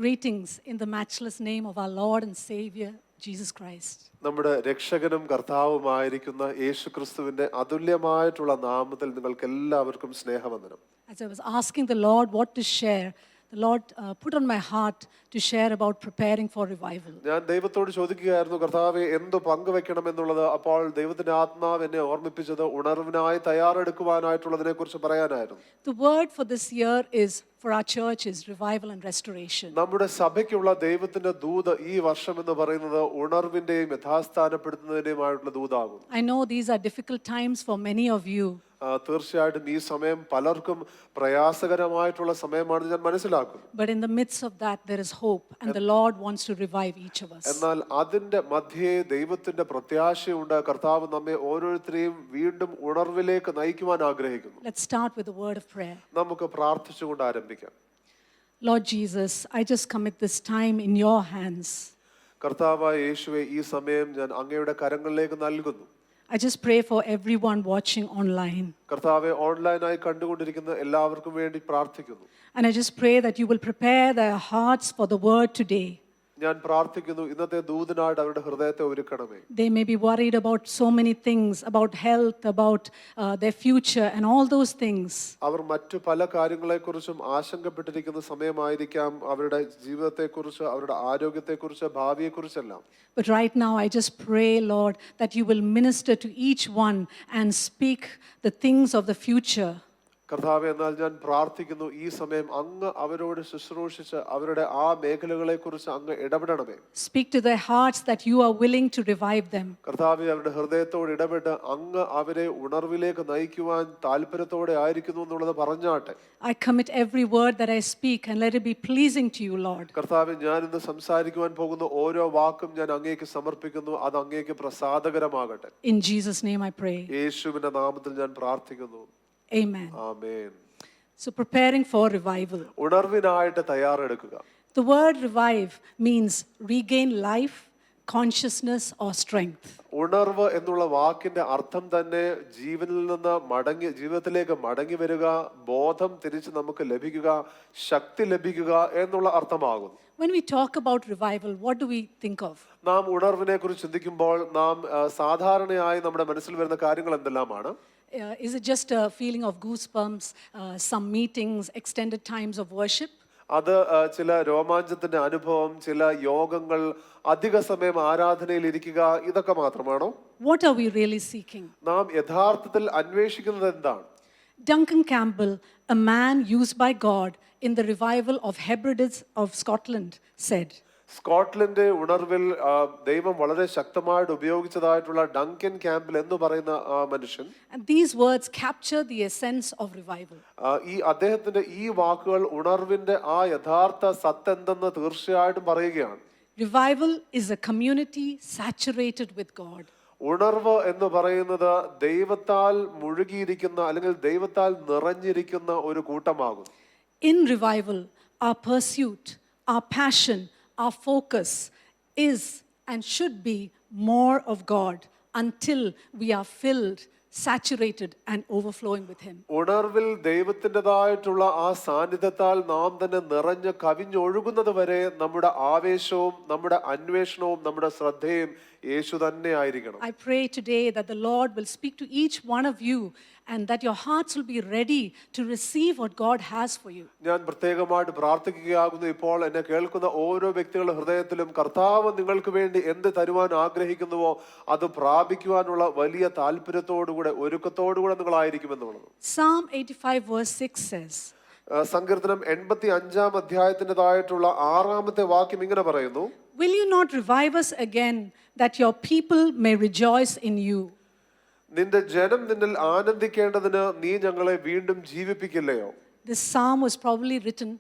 greetings in the matchless name of our Lord and Savior, Jesus Christ. നമ്മുടെ രക്ഷകനും കർത്താവുമായിരിക്കുന്ന യേശുക്രിസ്തുവിന്റെ അതുല്യമായിട്ടുള്ള നാമത്തിൽ നിങ്ങൾക്ക് എല്ലാവർക്കും സ്നേഹവന്ദനം. As I was asking the Lord what to share, the Lord put on my heart to share about preparing for revival. ഞാൻ ദൈവത്തോട് ചോദിക്കുകയായിരുന്നു, കർത്താവേ എന്തു പങ്കുവെക്കണം എന്നുള്ളത്. അപ്പോൾ ദൈവത്തിന്റെ ആത്മാവ് എന്നെ ഓർമ്മിപ്പിച്ചത് ഉണർവിനായി തയ്യാറെടുക്കുവാനായിട്ടുള്ളതിനെക്കുറിച്ച് പറയാനായിരുന്നു. The word for this year is for our church is revival and restoration. നമ്മുടെ സഭയ്ക്കുള്ള ദൈവത്തിന്റെ ദൂത് ഈ വർഷം എന്ന് പറയുന്നത് ഉണർവിന്റെയും യഥാസ്ഥാനപ്പെടുത്തുന്നതിന്റെയുമായിട്ടുള്ള ദൂതാകും. I know these are difficult times for many of you. തീർച്ചയായിട്ടും ഈ സമയം പലർക്കും പ്രയാസകരമായിട്ടുള്ള സമയമാണെന്ന് ഞാൻ മനസ്സിലാക്കുന്നു. But in the midst of that there is hope and the Lord wants to revive each of us. എന്നാൽ അതിന്റെ മധ്യേ ദൈവത്തിന്റെ പ്രത്യാശയുണ്ട്. കർത്താവ് നമ്മെ ഓരോരുത്തരെയും വീണ്ടും ഉണർവിലേക്ക് നയിക്കുവാൻ ആഗ്രഹിക്കുന്നു. Let's start with a word of prayer. നമുക്ക് പ്രാർത്ഥിച്ചുകൊണ്ട് ആരംഭിക്കാം. Lord Jesus, I just commit this time in your hands. കർത്താവായ യേശുവേ, ഈ സമയം ഞാൻ അങ്ങയുടെ കരങ്ങളിലേക്ക് നൽകുന്നു. I just pray for everyone watching online. കർത്താവേ, ഓൺലൈനായി കണ്ടുകൊണ്ടിരിക്കുന്ന എല്ലാവർക്കും വേണ്ടി പ്രാർത്ഥിക്കുന്നു. And I just pray that you will prepare their hearts for the word today. ഞാൻ പ്രാർത്ഥിക്കുന്നു, ഇന്നത്തെ ദൂതനായിട്ട് അവരുടെ ഹൃദയത്തെ ഒരുക്കണമേ. They may be worried about so many things, about health, about their future and all those things. അവർ മറ്റു പല കാര്യങ്ങളെക്കുറിച്ചും ആശങ്കപ്പെട്ടിരിക്കുന്ന സമയമായിരിക്കാം. അവരുടെ ജീവിതത്തെക്കുറിച്ച്, അവരുടെ ആരോഗ്യത്തെക്കുറിച്ച്, ഭാവിയെക്കുറിച്ചെല്ലാം. But right now I just pray, Lord, that you will minister to each one and speak the things of the future. കർത്താവേ, എന്നാൽ ഞാൻ പ്രാർത്ഥിക്കുന്നു, ഈ സമയം അങ്ങ് അവരോട് ശുശ്രൂഷിച്ച് അവരുടെ ആ മേഖലകളെക്കുറിച്ച് അങ്ങ് ഇടപെടണമേ. Speak to their hearts that you are willing to revive them. കർത്താവേ, അവരുടെ ഹൃദയത്തോട് ഇടപെട്ട് അങ്ങ് അവരെ ഉണർവിലേക്ക് നയിക്കുവാൻ താല്പര്യത്തോടെ ആയിരിക്കുന്നു എന്നുള്ളത് പറഞ്ഞാട്ടെ. I commit every word that I speak and let it be pleasing to you, Lord. കർത്താവേ, ഞാൻ ഇന്ന് സംസാരിക്കുവാൻ പോകുന്ന ഓരോ വാക്കും ഞാൻ അങ്ങേക്ക് സമർപ്പിക്കുന്നു. അത് അങ്ങേക്ക് പ്രസാദകരമാകട്ടെ. In Jesus' name I pray. യേശുവിന്റെ നാമത്തിൽ ഞാൻ പ്രാർത്ഥിക്കുന്നു. Amen. Amen. So preparing for revival. ഉണർവിനായിട്ട് തയ്യാറെടുക്കുക. The word revive means regain life, consciousness or strength. ഉണർവ് എന്നുള്ള വാക്കിന്റെ അർത്ഥം തന്നെ ജീവനിൽ നിന്ന് ജീവിതത്തിലേക്ക് മടങ്ങി വരിക, ബോധം തിരിച്ച് നമുക്ക് ലഭിക്കുക, ശക്തി ലഭിക്കുക എന്നുള്ള അർത്ഥമാകുന്നു. When we talk about revival, what do we think of? നാം ഉണർവിനെ കുറിച്ച് ചിന്തിക്കുമ്പോൾ നാം സാധാരണയായി നമ്മുടെ മനസ്സിൽ വരുന്ന കാര്യങ്ങൾ എന്തെല്ലാമാണ്? Is it just a feeling of goosebumps, some meetings, extended times of worship? അത് ചില രോമാഞ്ചത്തിന്റെ അനുഭവം, ചില യോഗങ്ങൾ, അധിക സമയം ആരാധനയിൽ ഇരിക്കുക, ഇതൊക്കെ മാത്രമാണോ? What are we really seeking? നാം യഥാർത്ഥത്തിൽ അന്വേഷിക്കുന്നത് എന്താണ്? Duncan Campbell, a man used by God in the revival of Hebrides of Scotland, said, Scotland ഉണർവിൽ ദൈവം വളരെ ശക്തമായിട്ട് ഉപയോഗിച്ചതായിട്ടുള്ള ഡങ്കൻ ക്യാമ്പിൽ എന്ന് പറയുന്ന മനുഷ്യൻ, and these words capture the essence of revival. ഈ അദ്ദേഹത്തിന്റെ ഈ വാക്കുകൾ ഉണർവിന്റെ ആ യഥാർത്ഥ സത്തെന്തെന്ന് തീർച്ചയായിട്ടും പറയുകയാണ്. Revival is a community saturated with God. ഉണർവ് എന്ന് പറയുന്നത് ദൈവത്താൽ മുഴുകിയിരിക്കുന്ന അല്ലെങ്കിൽ ദൈവത്താൽ നിറഞ്ഞിരിക്കുന്ന ഒരു കൂട്ടമാകും. In revival, our pursuit, our passion, our focus is and should be more of God until we are filled, saturated and overflowing with him. ഉണർവിൽ ദൈവത്തിൻ്റെതായിട്ടുള്ള ആ സാന്നിധ്യത്താൽ നാം തന്നെ നിറഞ്ഞ് കവിഞ്ഞൊഴുകുന്നത് വരെ നമ്മുടെ ആവേശവും നമ്മുടെ അന്വേഷണവും നമ്മുടെ ശ്രദ്ധയും യേശു തന്നെ ആയിരിക്കണം. I pray today that the Lord will speak to each one of you and that your hearts will be ready to receive what God has for you. ഞാൻ പ്രത്യേകമായിട്ട് പ്രാർത്ഥിക്കുകയാകുന്നു, ഇപ്പോൾ എന്നെ കേൾക്കുന്ന ഓരോ വ്യക്തികളുടെ ഹൃദയത്തിലും കർത്താവ് നിങ്ങൾക്ക് വേണ്ടി എന്ത് തരുവാൻ ആഗ്രഹിക്കുന്നുവോ അത് പ്രാപിക്കുവാനുള്ള വലിയ താല്പര്യത്തോടുകൂടെ ഒരുക്കത്തോടുകൂടെ നിങ്ങളായിരിക്കുമെന്നുള്ളത്. Psalm 85 verse 6 says, സങ്കീർത്തനം 85 അധ്യായത്തിൻ്റെതായിട്ടുള്ള 6ാമത്തെ വാക്യം ഇങ്ങനെ പറയുന്നു, Will you not revive us again that your people may rejoice in you? നിന്റെ ജനം നിന്നിൽ ആനന്ദിക്കേണ്ടതിന് നീ ഞങ്ങളെ വീണ്ടും ജീവിപ്പിക്കില്ലയോ? This psalm was probably written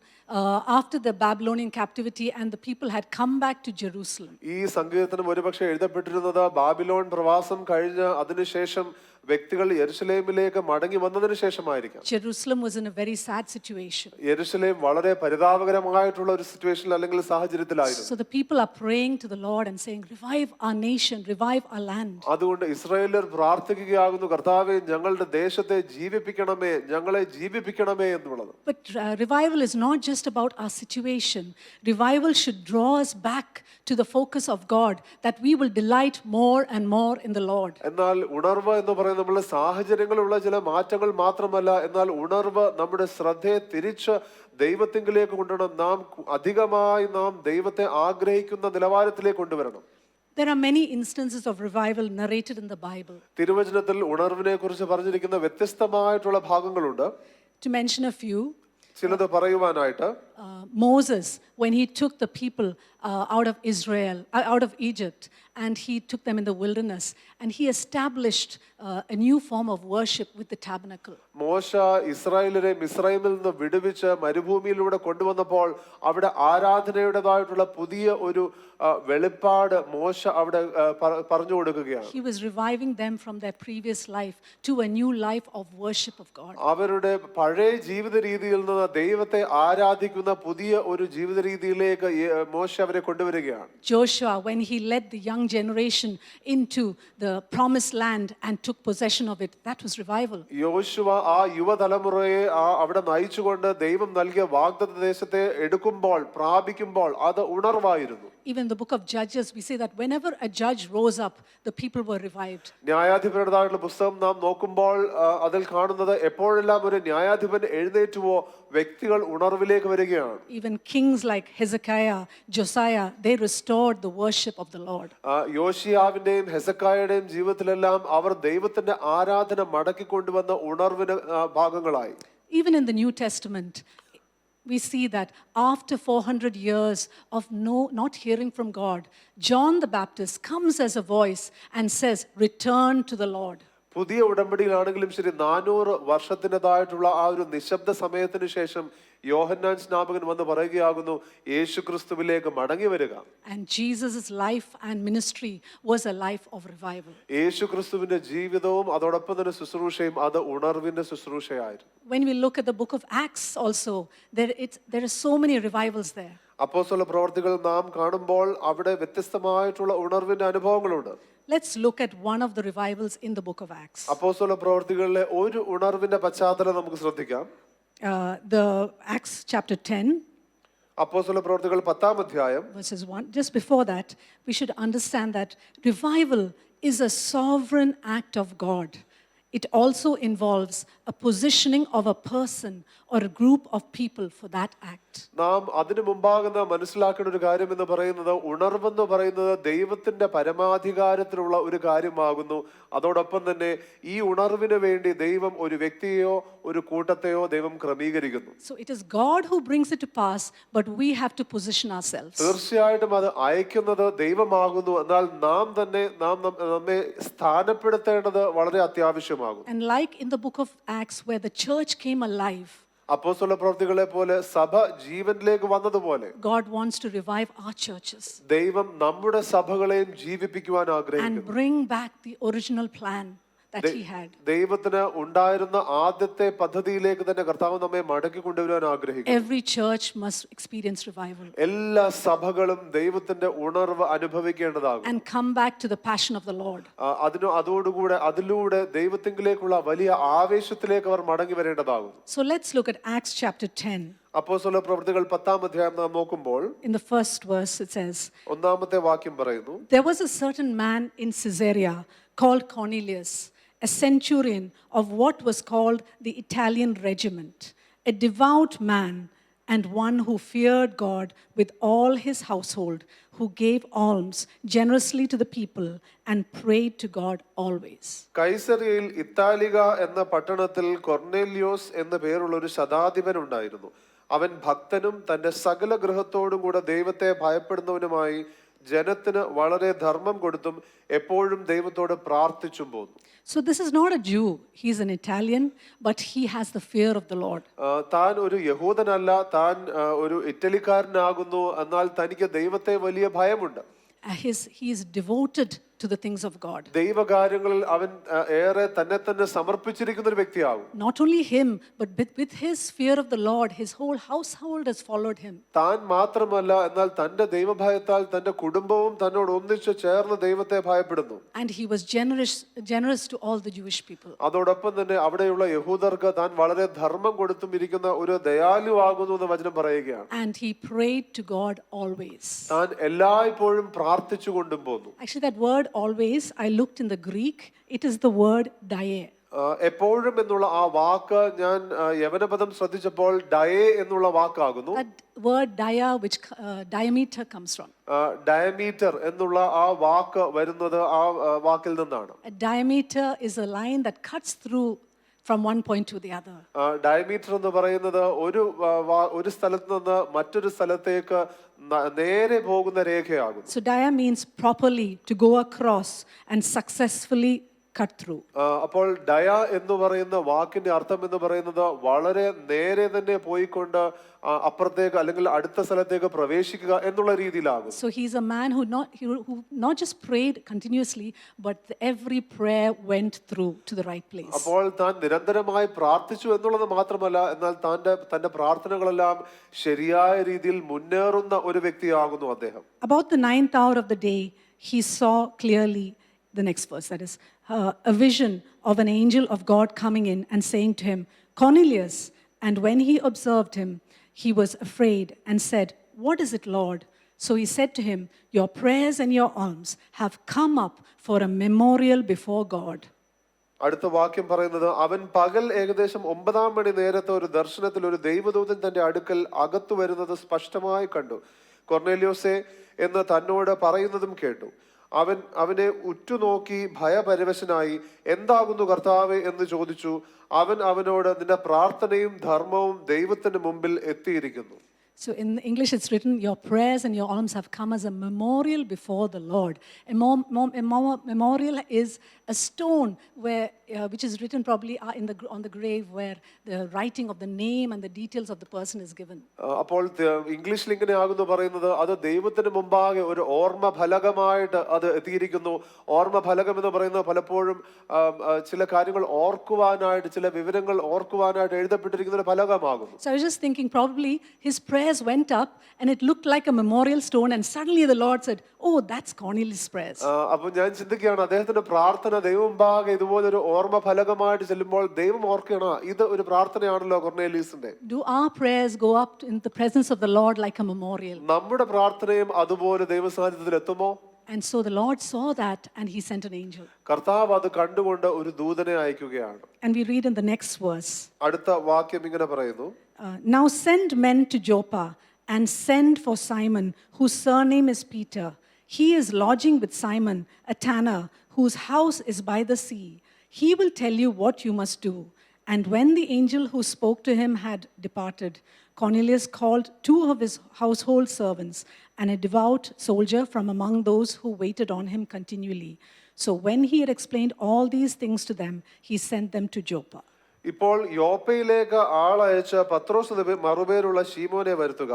after the Babylonian captivity and the people had come back to Jerusalem. ഈ സങ്കീർത്തനം ഒരുപക്ഷെ എഴുതപ്പെട്ടിരുന്നത് ബാബിലോൺ പ്രവാസം കഴിഞ്ഞ് അതിനുശേഷം വ്യക്തികൾ യെരുശലേമിലേക്ക് മടങ്ങി വന്നതിന് ശേഷമായിരിക്കാം. Jerusalem was in a very sad situation. യെരുശലേം വളരെ പരിതാപകരമായിട്ടുള്ള ഒരു സിറ്റുവേഷനിൽ അല്ലെങ്കിൽ സാഹചര്യത്തിലായിരുന്നു. So the people are praying to the Lord and saying, revive our nation, revive our land. അതുകൊണ്ട് ഇസ്രായേലർ പ്രാർത്ഥിക്കുകയാകുന്നു, കർത്താവേ ഞങ്ങളുടെ ദേശത്തെ ജീവിപ്പിക്കണമേ, ഞങ്ങളെ ജീവിപ്പിക്കണമേ എന്നുള്ളത്. But revival is not just just about our situation. Revival should draw us back to the focus of God, that we will delight more and more in the Lord. എന്നാൽ ഉണർവ് എന്ന് പറയുന്നത് നമ്മുടെ സാഹചര്യങ്ങളുള്ള ചില മാറ്റങ്ങൾ മാത്രമല്ല, എന്നാൽ ഉണർവ് നമ്മുടെ ശ്രദ്ധയെ തിരിച്ച് ദൈവത്തിങ്കിലേക്ക് കൊണ്ടുവരണം. നാം അധികമായി ദൈവത്തെ ആഗ്രഹിക്കുന്ന നിലവാരത്തിലേക്ക് കൊണ്ടുവരണം. There are many instances of revival narrated in the Bible. തിരുവചനത്തിൽ ഉണർവിനെ കുറിച്ച് പറഞ്ഞിരിക്കുന്ന വ്യത്യസ്തമായിട്ടുള്ള ഭാഗങ്ങളുണ്ട്. To mention a few, ചിലത് പറയുവാനായിട്ട്, Moses, when he took the people out of Egypt, and he took them in the wilderness, and he established a new form of worship with the tabernacle. മോശ ഇസ്രായേലിനെ മിസ്രൈമിൽ നിന്ന് വിടുവിച്ച് മരുഭൂമിയിലൂടെ കൊണ്ടുവന്നപ്പോൾ അവിടെ ആരാധനയുടേതായിട്ടുള്ള പുതിയ ഒരു വെളിപ്പാട് മോശ അവിടെ പറഞ്ഞു കൊടുക്കുകയാണ്. He was reviving them from their previous life to a new life of worship of God. അവരുടെ പഴയ ജീവിത രീതിയിൽ നിന്ന് ദൈവത്തെ ആരാധിക്കുന്ന പുതിയ ഒരു ജീവിത രീതിയിലേക്ക് മോശ അവരെ കൊണ്ടുവരികയാണ്. Joshua, when he led the young generation into the promised land and took possession of it, that was revival. യോശുവ ആ യുവതലമുറയെ അവിടെ നയിച്ചുകൊണ്ട് ദൈവം നൽകിയ വാഗ്ദത്ത ദേശത്തെ എടുക്കുമ്പോൾ പ്രാപിക്കുമ്പോൾ അത് ഉണർവായിരുന്നു. Even in the book of Judges, we say that whenever a judge rose up, the people were revived. ന്യായാധിപരുടേതായിട്ടുള്ള പുസ്തകം നാം നോക്കുമ്പോൾ അതിൽ കാണുന്നത് എപ്പോഴെല്ലാം ഒരു ന്യായാധിപൻ എഴുന്നേറ്റുവോ വ്യക്തികൾ ഉണർവിലേക്ക് വരികയാണ്. Even kings like Hezekiah, Josiah, they restored the worship of the Lord. യോശിയാവിന്റെയും ഹെസക്കായുടെയും ജീവിതത്തിലെല്ലാം അവർ ദൈവത്തിന്റെ ആരാധന മടക്കി കൊണ്ടുവന്ന ഉണർവിന് ഭാഗങ്ങളായി. Even in the New Testament, we see that after 400 years of not hearing from God, John the Baptist comes as a voice and says, "Return to the Lord." പുതിയ ഉടമ്പടിയിലാണെങ്കിലും ശരി 400 വർഷത്തിൻ്റെതായിട്ടുള്ള ആ ഒരു നിശബ്ദ സമയത്തിന് ശേഷം യോഹന്നാൻ സ്നാപകൻ വന്ന് പറയുകയാകുന്നു, യേശുക്രിസ്തുവിലേക്ക് മടങ്ങി വരിക. And Jesus' life and ministry was a life of revival. യേശുക്രിസ്തുവിന്റെ ജീവിതവും അതോടൊപ്പം തന്നെ ശുശ്രൂഷയും അത് ഉണർവിന്റെ ശുശ്രൂഷയായിരുന്നു. When we look at the book of Acts also, there are so many revivals there. അപ്പോസ്തല പ്രവർത്തികൾ നാം കാണുമ്പോൾ അവിടെ വ്യത്യസ്തമായിട്ടുള്ള ഉണർവിന്റെ അനുഭവങ്ങളുണ്ട്. Let's look at one of the revivals in the book of Acts. അപ്പോസ്തല പ്രവർത്തികളിലെ ഒരു ഉണർവിന്റെ പശ്ചാത്തലം നമുക്ക് ശ്രദ്ധിക്കാം. The Acts chapter 10, അപ്പോസ്തല പ്രവർത്തികൾ 10-ാം അധ്യായം verses 1. Just before that, we should understand that revival is a sovereign act of God. It also involves a positioning of a person or a group of people for that act. നാം അതിനു മുമ്പാകുന്ന മനസ്സിലാക്കേണ്ട ഒരു കാര്യം എന്ന് പറയുന്നത്, ഉണർവെന്ന് പറയുന്നത് ദൈവത്തിന്റെ പരമാധികാരത്തിലുള്ള ഒരു കാര്യമാകുന്നു. അതോടൊപ്പം തന്നെ ഈ ഉണർവിന് വേണ്ടി ദൈവം ഒരു വ്യക്തിയെയോ ഒരു കൂട്ടത്തെയോ ദൈവം ക്രമീകരിക്കുന്നു. So it is God who brings it to pass, but we have to position ourselves. തീർച്ചയായിട്ടും അത് അയക്കുന്നത് ദൈവമാകുന്നു, എന്നാൽ നാം തന്നെ നമ്മെ സ്ഥാനപ്പെടുത്തേണ്ടത് വളരെ അത്യാവശ്യമാകും. And like in the book of Acts where the church came alive, അപ്പോസ്തല പ്രവർത്തികളെ പോലെ സഭ ജീവനിലേക്ക് വന്നതുപോലെ God wants to revive our churches ദൈവം നമ്മുടെ സഭകളെയും ജീവിപ്പിക്കുവാൻ ആഗ്രഹിക്കുന്നു. and bring back the original plan that he had. ദൈവത്തിന് ഉണ്ടായിരുന്ന ആദ്യത്തെ പദ്ധതിയിലേക്ക് തന്നെ കർത്താവ് നമ്മെ മടക്കി കൊണ്ടുവരാൻ ആഗ്രഹിക്കുന്നു. Every church must experience revival എല്ലാ സഭകളും ദൈവത്തിന്റെ ഉണർവ് അനുഭവിക്കേണ്ടതാകും. and come back to the passion of the Lord. അതിലൂടെ ദൈവത്തിങ്കിലേക്കുള്ള വലിയ ആവേശത്തിലേക്ക് അവർ മടങ്ങി വരേണ്ടതാകും. So let's look at Acts chapter 10. അപ്പോസ്തല പ്രവൃത്തികൾ 10-ാം അധ്യായം നാം നോക്കുമ്പോൾ In the first verse it says, ഒന്നാമത്തെ വാക്യം പറയുന്നു, there was a certain man in Caesarea called Cornelius, a centurion of what was called the Italian regiment, a devout man and one who feared God with all his household, who gave alms generously to the people and prayed to God always. കൈസറിയയിൽ ഇത്താലിക എന്ന പട്ടണത്തിൽ കൊർന്നേലിയോസ് എന്ന പേരുള്ള ഒരു ശതാധിപൻ ഉണ്ടായിരുന്നു. അവൻ ഭക്തനും തന്റെ സകല ഗൃഹത്തോടും കൂടെ ദൈവത്തെ ഭയപ്പെടുന്നവനുമായി ജനത്തിന് വളരെ ധർമ്മം കൊടുത്തും എപ്പോഴും ദൈവത്തോട് പ്രാർത്ഥിച്ചും പോന്നു. So this is not a Jew, he is an Italian, but he has the fear of the Lord. താൻ ഒരു യഹൂദനല്ല, താൻ ഒരു ഇറ്റലിക്കാരനാകുന്നു, എന്നാൽ തനിക്ക് ദൈവത്തെ വലിയ ഭയമുണ്ട്. He is devoted to the things of God. ദൈവകാര്യങ്ങളിൽ അവൻ ഏറെ തന്നെ തന്നെ സമർപ്പിച്ചിരിക്കുന്ന ഒരു വ്യക്തിയാകും. Not only him, but with his fear of the Lord, his whole household has followed him. താൻ മാത്രമല്ല, എന്നാൽ തന്റെ ദൈവഭയത്താൽ തന്റെ കുടുംബവും തന്നോട് ഒന്നിച്ച് ചേർന്ന് ദൈവത്തെ ഭയപ്പെടുന്നു. And he was generous to all the Jewish people. അതോടൊപ്പം തന്നെ അവിടെയുള്ള യഹൂദർക്ക് താൻ വളരെ ധർമ്മം കൊടുത്തും ഇരിക്കുന്ന ഒരു ദയാലുവാകുന്നു എന്ന് വചനം പറയുകയാണ്. And he prayed to God always. താൻ എല്ലായ്പ്പോഴും പ്രാർത്ഥിച്ചുകൊണ്ടും പോന്നു. Actually, that word always, I looked in the Greek, it is the word dae. എപ്പോഴും എന്നുള്ള ആ വാക്ക് ഞാൻ യവനപദം ശ്രദ്ധിച്ചപ്പോൾ ഡയേ എന്നുള്ള വാക്കാകുന്നു. That word dia, which diameter comes from. Diameter എന്നുള്ള ആ വാക്ക് വരുന്നത് ആ വാക്കിൽ നിന്നാണ്. A diameter is a line that cuts through from one point to the other. Diameter എന്ന് പറയുന്നത് ഒരു സ്ഥലത്ത് നിന്ന് മറ്റൊരു സ്ഥലത്തേക്ക് നേരെ പോകുന്ന രേഖയാകുന്നു. So dia means properly to go across and successfully cut through. അപ്പോൾ ഡയ എന്ന് പറയുന്ന വാക്കിന്റെ അർത്ഥം എന്ന് പറയുന്നത് വളരെ നേരെ തന്നെ പോയിക്കൊണ്ട് അപ്പുറത്തേക്ക് അല്ലെങ്കിൽ അടുത്ത സ്ഥലത്തേക്ക് പ്രവേശിക്കുക എന്നുള്ള രീതിയിലാകും. So he's a man who not just prayed continuously, but every prayer went through to the right place. അപ്പോൾ താൻ നിരന്തരമായി പ്രാർത്ഥിച്ചു എന്നുള്ളത് മാത്രമല്ല, എന്നാൽ തന്റെ പ്രാർത്ഥനകളെല്ലാം ശരിയായ രീതിയിൽ മുന്നേറുന്ന ഒരു വ്യക്തിയാകുന്നു അദ്ദേഹം. About the 9th hour of the day, he saw clearly the next verse, that is a vision of an angel of God coming in and saying to him, Cornelius. And when he observed him, he was afraid and said, What is it, Lord? So he said to him, Your prayers and your alms have come up for a memorial before God. അടുത്ത വാക്യം പറയുന്നത്, അവൻ പകൽ ഏകദേശം 9 മണി നേരത്തെ ഒരു ദർശനത്തിൽ ഒരു ദൈവദൂതൻ തന്റെ അടുക്കൽ അകത്തു വരുന്നത് സ്പഷ്ടമായി കണ്ടു. കൊർന്നേലിയോസേ എന്ന് തന്നോട് പറയുന്നതും കേട്ടു. അവനെ ഉറ്റുനോക്കി ഭയപരവശനായി, എന്താകുന്നു കർത്താവേ എന്ന് ചോദിച്ചു. അവനോട്, നിന്റെ പ്രാർത്ഥനയും ധർമ്മവും ദൈവത്തിന് മുമ്പിൽ എത്തിയിരിക്കുന്നു. So in English it's written, your prayers and your alms have come as a memorial before the Lord. A memorial is a stone which is written probably on the grave, where the writing of the name and the details of the person is given. അപ്പോൾ ഇംഗ്ലീഷിൽ ഇങ്ങനെ ആകുന്നു പറയുന്നത്, അത് ദൈവത്തിന് മുമ്പാകെ ഒരു ഓർമ്മ ഫലകമായിട്ട് അത് എത്തിയിരിക്കുന്നു. ഓർമ്മ ഫലകം എന്ന് പറയുന്നത് പലപ്പോഴും ചില കാര്യങ്ങൾ ഓർക്കുവാനായിട്ട്, ചില വിവരങ്ങൾ ഓർക്കുവാനായിട്ട് എഴുതപ്പെട്ടിരിക്കുന്ന ഒരു ഫലകമാകുന്നു. So I was just thinking, probably his prayers went up and it looked like a memorial stone, and suddenly the Lord said, Oh, that's Cornelius' prayers. അപ്പോൾ ഞാൻ ചിന്തിക്കുകയാണ്, അദ്ദേഹത്തിന്റെ പ്രാർത്ഥന ദൈവമുമ്പാകെ ഇതുപോലൊരു ഓർമ്മ ഫലകമായിട്ട് ചെല്ലുമ്പോൾ ദൈവം ഓർക്കണം, ഇത് ഒരു പ്രാർത്ഥനയാണല്ലോ കൊർന്നേലിയസിന്റെ. Do our prayers go up in the presence of the Lord like a memorial? നമ്മുടെ പ്രാർത്ഥനയും അതുപോലെ ദൈവസാന്നിധ്യത്തിൽ എത്തുമോ? And so the Lord saw that and he sent an angel. കർത്താവ് അത് കണ്ടുകൊണ്ട് ഒരു ദൂതനെ അയക്കുകയാണ്. And we read in the next verse. അടുത്ത വാക്യം ഇങ്ങനെ പറയുന്നു, Now send men to Joppa and send for Simon, whose surname is Peter. He is lodging with Simon, a tanner, whose house is by the sea. He will tell you what you must do. And when the angel who spoke to him had departed, Cornelius called 2 of his household servants and a devout soldier from among those who waited on him continually. So when he had explained all these things to them, he sent them to Joppa. ഇപ്പോൾ യോപ്പയിലേക്ക് ആളയച്ച പത്രോസ് മറുപേരുള്ള ശീമോനെ വരുത്തുക.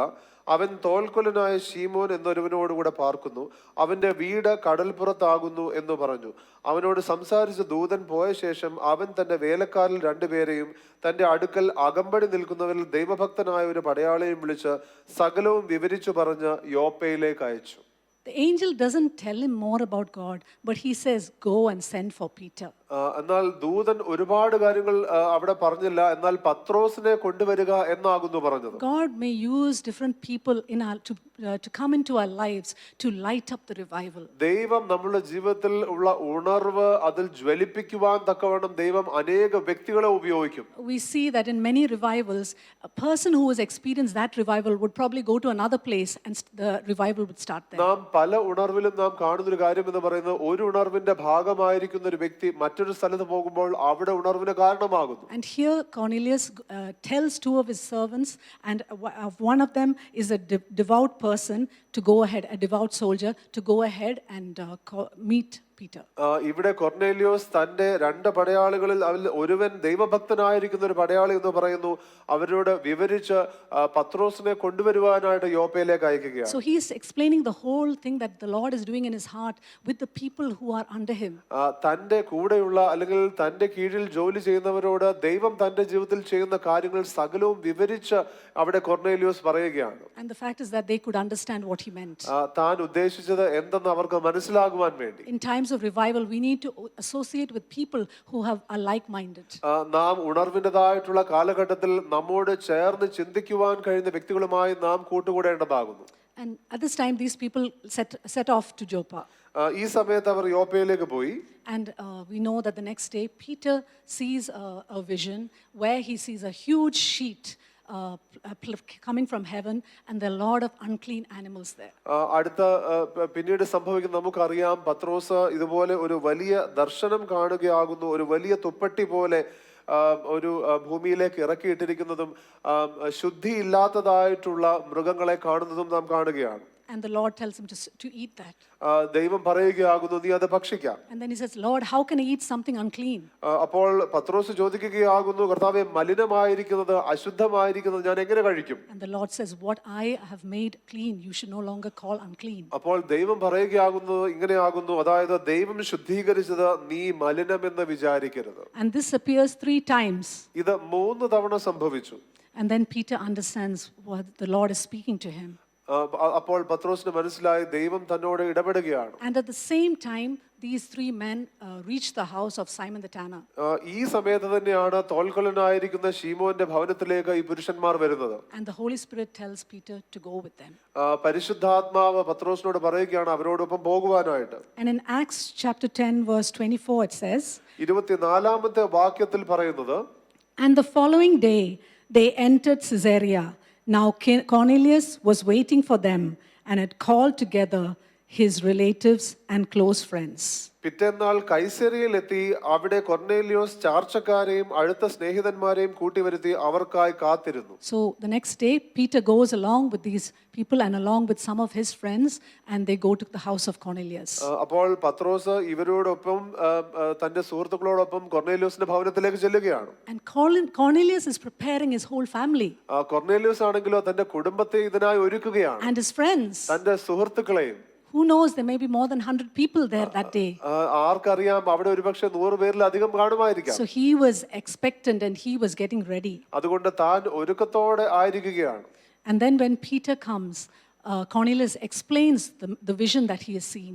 അവൻ തോൽക്കൊലനായ ശീമോൻ എന്നൊരുവനോടുകൂടെ പാർക്കുന്നു. അവന്റെ വീട് കടൽപ്പുറത്താകുന്നു എന്ന് പറഞ്ഞു. അവനോട് സംസാരിച്ച ദൂതൻ പോയ ശേഷം അവൻ തന്റെ വേലക്കാരിൽ 2 പേരെയും തന്റെ അടുക്കൽ അകമ്പടി നിൽക്കുന്നവരിൽ ദൈവഭക്തനായ ഒരു പടയാളിയെയും വിളിച്ച് സകലവും വിവരിച്ചു പറഞ്ഞ് യോപ്പയിലേക്ക് അയച്ചു. The angel doesn't tell him more about God, but he says, Go and send for Peter. എന്നാൽ ദൂതൻ ഒരുപാട് കാര്യങ്ങൾ അവിടെ പറഞ്ഞില്ല, എന്നാൽ പത്രോസിനെ കൊണ്ടുവരിക എന്നാകുന്നു പറഞ്ഞത്. God may use different people to come into our lives to light up the revival. ദൈവം നമ്മുടെ ജീവിതത്തിൽ ഉള്ള ഉണർവ് അതിൽ ജ്വലിപ്പിക്കുവാൻ തക്കവണ്ണം ദൈവം അനേക വ്യക്തികളെ ഉപയോഗിക്കും. We see that in many revivals, a person who has experienced that revival would probably go to another place and the revival would start there. നാം പല ഉണർവിലും നാം കാണുന്ന ഒരു കാര്യം എന്ന് പറയുന്നത്, ഒരു ഉണർവിന്റെ ഭാഗമായിരിക്കുന്ന ഒരു വ്യക്തി മറ്റൊരു സ്ഥലത്ത് പോകുമ്പോൾ അവിടെ ഉണർവിന് കാരണമാകുന്നു. And here Cornelius tells 2 of his servants, and one of them is a devout person, to go ahead, a devout soldier, to go ahead and meet Peter. ഇവിടെ കൊർന്നേലിയോസ് തന്റെ രണ്ട് പടയാളികളിൽ അവരിൽ ഒരുവൻ ദൈവഭക്തനായിരിക്കുന്ന ഒരു പടയാളി എന്ന് പറയുന്നു. അവരോട് വിവരിച്ച് പത്രോസിനെ കൊണ്ടുവരുവാനായിട്ട് യോപ്പയിലേക്ക് അയക്കുകയാണ്. So he is explaining the whole thing that the Lord is doing in his heart with the people who are under him. തന്റെ കൂടെയുള്ള അല്ലെങ്കിൽ തന്റെ കീഴിൽ ജോലി ചെയ്യുന്നവരോട് ദൈവം തന്റെ ജീവിതത്തിൽ ചെയ്യുന്ന കാര്യങ്ങൾ സകലവും വിവരിച്ച് അവിടെ കൊർന്നേലിയോസ് പറയുകയാണ്. And the fact is that they could understand what he meant. താൻ ഉദ്ദേശിച്ചത് എന്തെന്ന് അവർക്ക് മനസ്സിലാകുവാൻ വേണ്ടി. In times of revival, we need to associate with people who are like-minded. നാം ഉണർവിൻ്റെതായിട്ടുള്ള കാലഘട്ടത്തിൽ നമ്മോട് ചേർന്ന് ചിന്തിക്കുവാൻ കഴിയുന്ന വ്യക്തികളുമായി നാം കൂട്ടുകൂടേണ്ടതാകുന്നു. And at this time, these people set off to Joppa. ഈ സമയത്ത് അവർ യോപ്പയിലേക്ക് പോയി. And we know that the next day, Peter sees a vision where he sees a huge sheet coming from heaven, and there are a lot of unclean animals there. അടുത്ത പിന്നീട് സംഭവിക്കുന്ന നമുക്കറിയാം, പത്രോസ് ഇതുപോലെ ഒരു വലിയ ദർശനം കാണുകയാകുന്നു. ഒരു വലിയ തുപ്പട്ടി പോലെ ഒരു ഭൂമിയിലേക്ക് ഇറക്കിയിട്ടിരിക്കുന്നതും ശുദ്ധിയില്ലാത്തതായിട്ടുള്ള മൃഗങ്ങളെ കാണുന്നതും നാം കാണുകയാണ്. And the Lord tells him to eat that. ദൈവം പറയുകയാകുന്നു, നീ അത് ഭക്ഷിക്കാം. And then he says, Lord, how can I eat something unclean? അപ്പോൾ പത്രോസ് ചോദിക്കുകയാകുന്നു, കർത്താവേ, മലിനമായിരിക്കുന്നത് അശുദ്ധമായിരിക്കുന്നത് ഞാൻ എങ്ങനെ കഴിക്കും? And the Lord says, what I have made clean, you should no longer call unclean. അപ്പോൾ ദൈവം പറയുകയാകുന്നു, ഇങ്ങനെയാകുന്നു, അതായത് ദൈവം ശുദ്ധീകരിച്ചത് നീ മലിനമെന്ന് വിചാരിക്കരുത്. And this appears 3 times. ഇത് 3 തവണ സംഭവിച്ചു. And then Peter understands what the Lord is speaking to him. അപ്പോൾ പത്രോസിന് മനസ്സിലായി ദൈവം തന്നോട് ഇടപെടുകയാണ്. And at the same time, these 3 men reach the house of Simon the tanner. ഈ സമയത്ത് തന്നെയാണ് തോൽക്കൊല്ലനായിരിക്കുന്ന ശീമോന്റെ ഭവനത്തിലേക്ക് ഈ പുരുഷന്മാർ വരുന്നത്. And the Holy Spirit tells Peter to go with them. പരിശുദ്ധാത്മാവ് പത്രോസിനോട് പറയുകയാണ് അവരോടൊപ്പം പോകുവാനായിട്ട്. And in Acts chapter 10 verse 24 it says, 24ാമത്തെ വാക്യത്തിൽ പറയുന്നത്, and the following day they entered Caesarea. Now Cornelius was waiting for them and had called together his relatives and close friends. പിറ്റേന്നാൾ കൈസരിയയിലെത്തി അവിടെ കൊർന്നേലിയോസ് ചാർച്ചക്കാരെയും അടുത്ത സ്നേഹിതന്മാരെയും കൂട്ടിവരുത്തി അവർക്കായി കാത്തിരുന്നു. So the next day Peter goes along with these people and along with some of his friends, and they go to the house of Cornelius. അപ്പോൾ പത്രോസ് ഇവരോടൊപ്പം തന്റെ സുഹൃത്തുക്കളോടൊപ്പം കൊർന്നേലിയോസിന്റെ ഭവനത്തിലേക്ക് ചെല്ലുകയാണ്. And Cornelius is preparing his whole family. കൊർന്നേലിയോസ് ആണെങ്കിലോ തന്റെ കുടുംബത്തെ ഇതിനായി ഒരുക്കുകയാണ്. And his friends. തന്റെ സുഹൃത്തുക്കളെയും. Who knows, there may be more than 100 people there that day. ആർക്കറിയാം, അവിടെ ഒരുപക്ഷെ 100 പേരിലധികം കാണുമായിരിക്കാം. So he was expectant and he was getting ready. അതുകൊണ്ട് താൻ ഒരുക്കത്തോടെ ആയിരിക്കുകയാണ്. And then when Peter comes, Cornelius explains the vision that he has seen.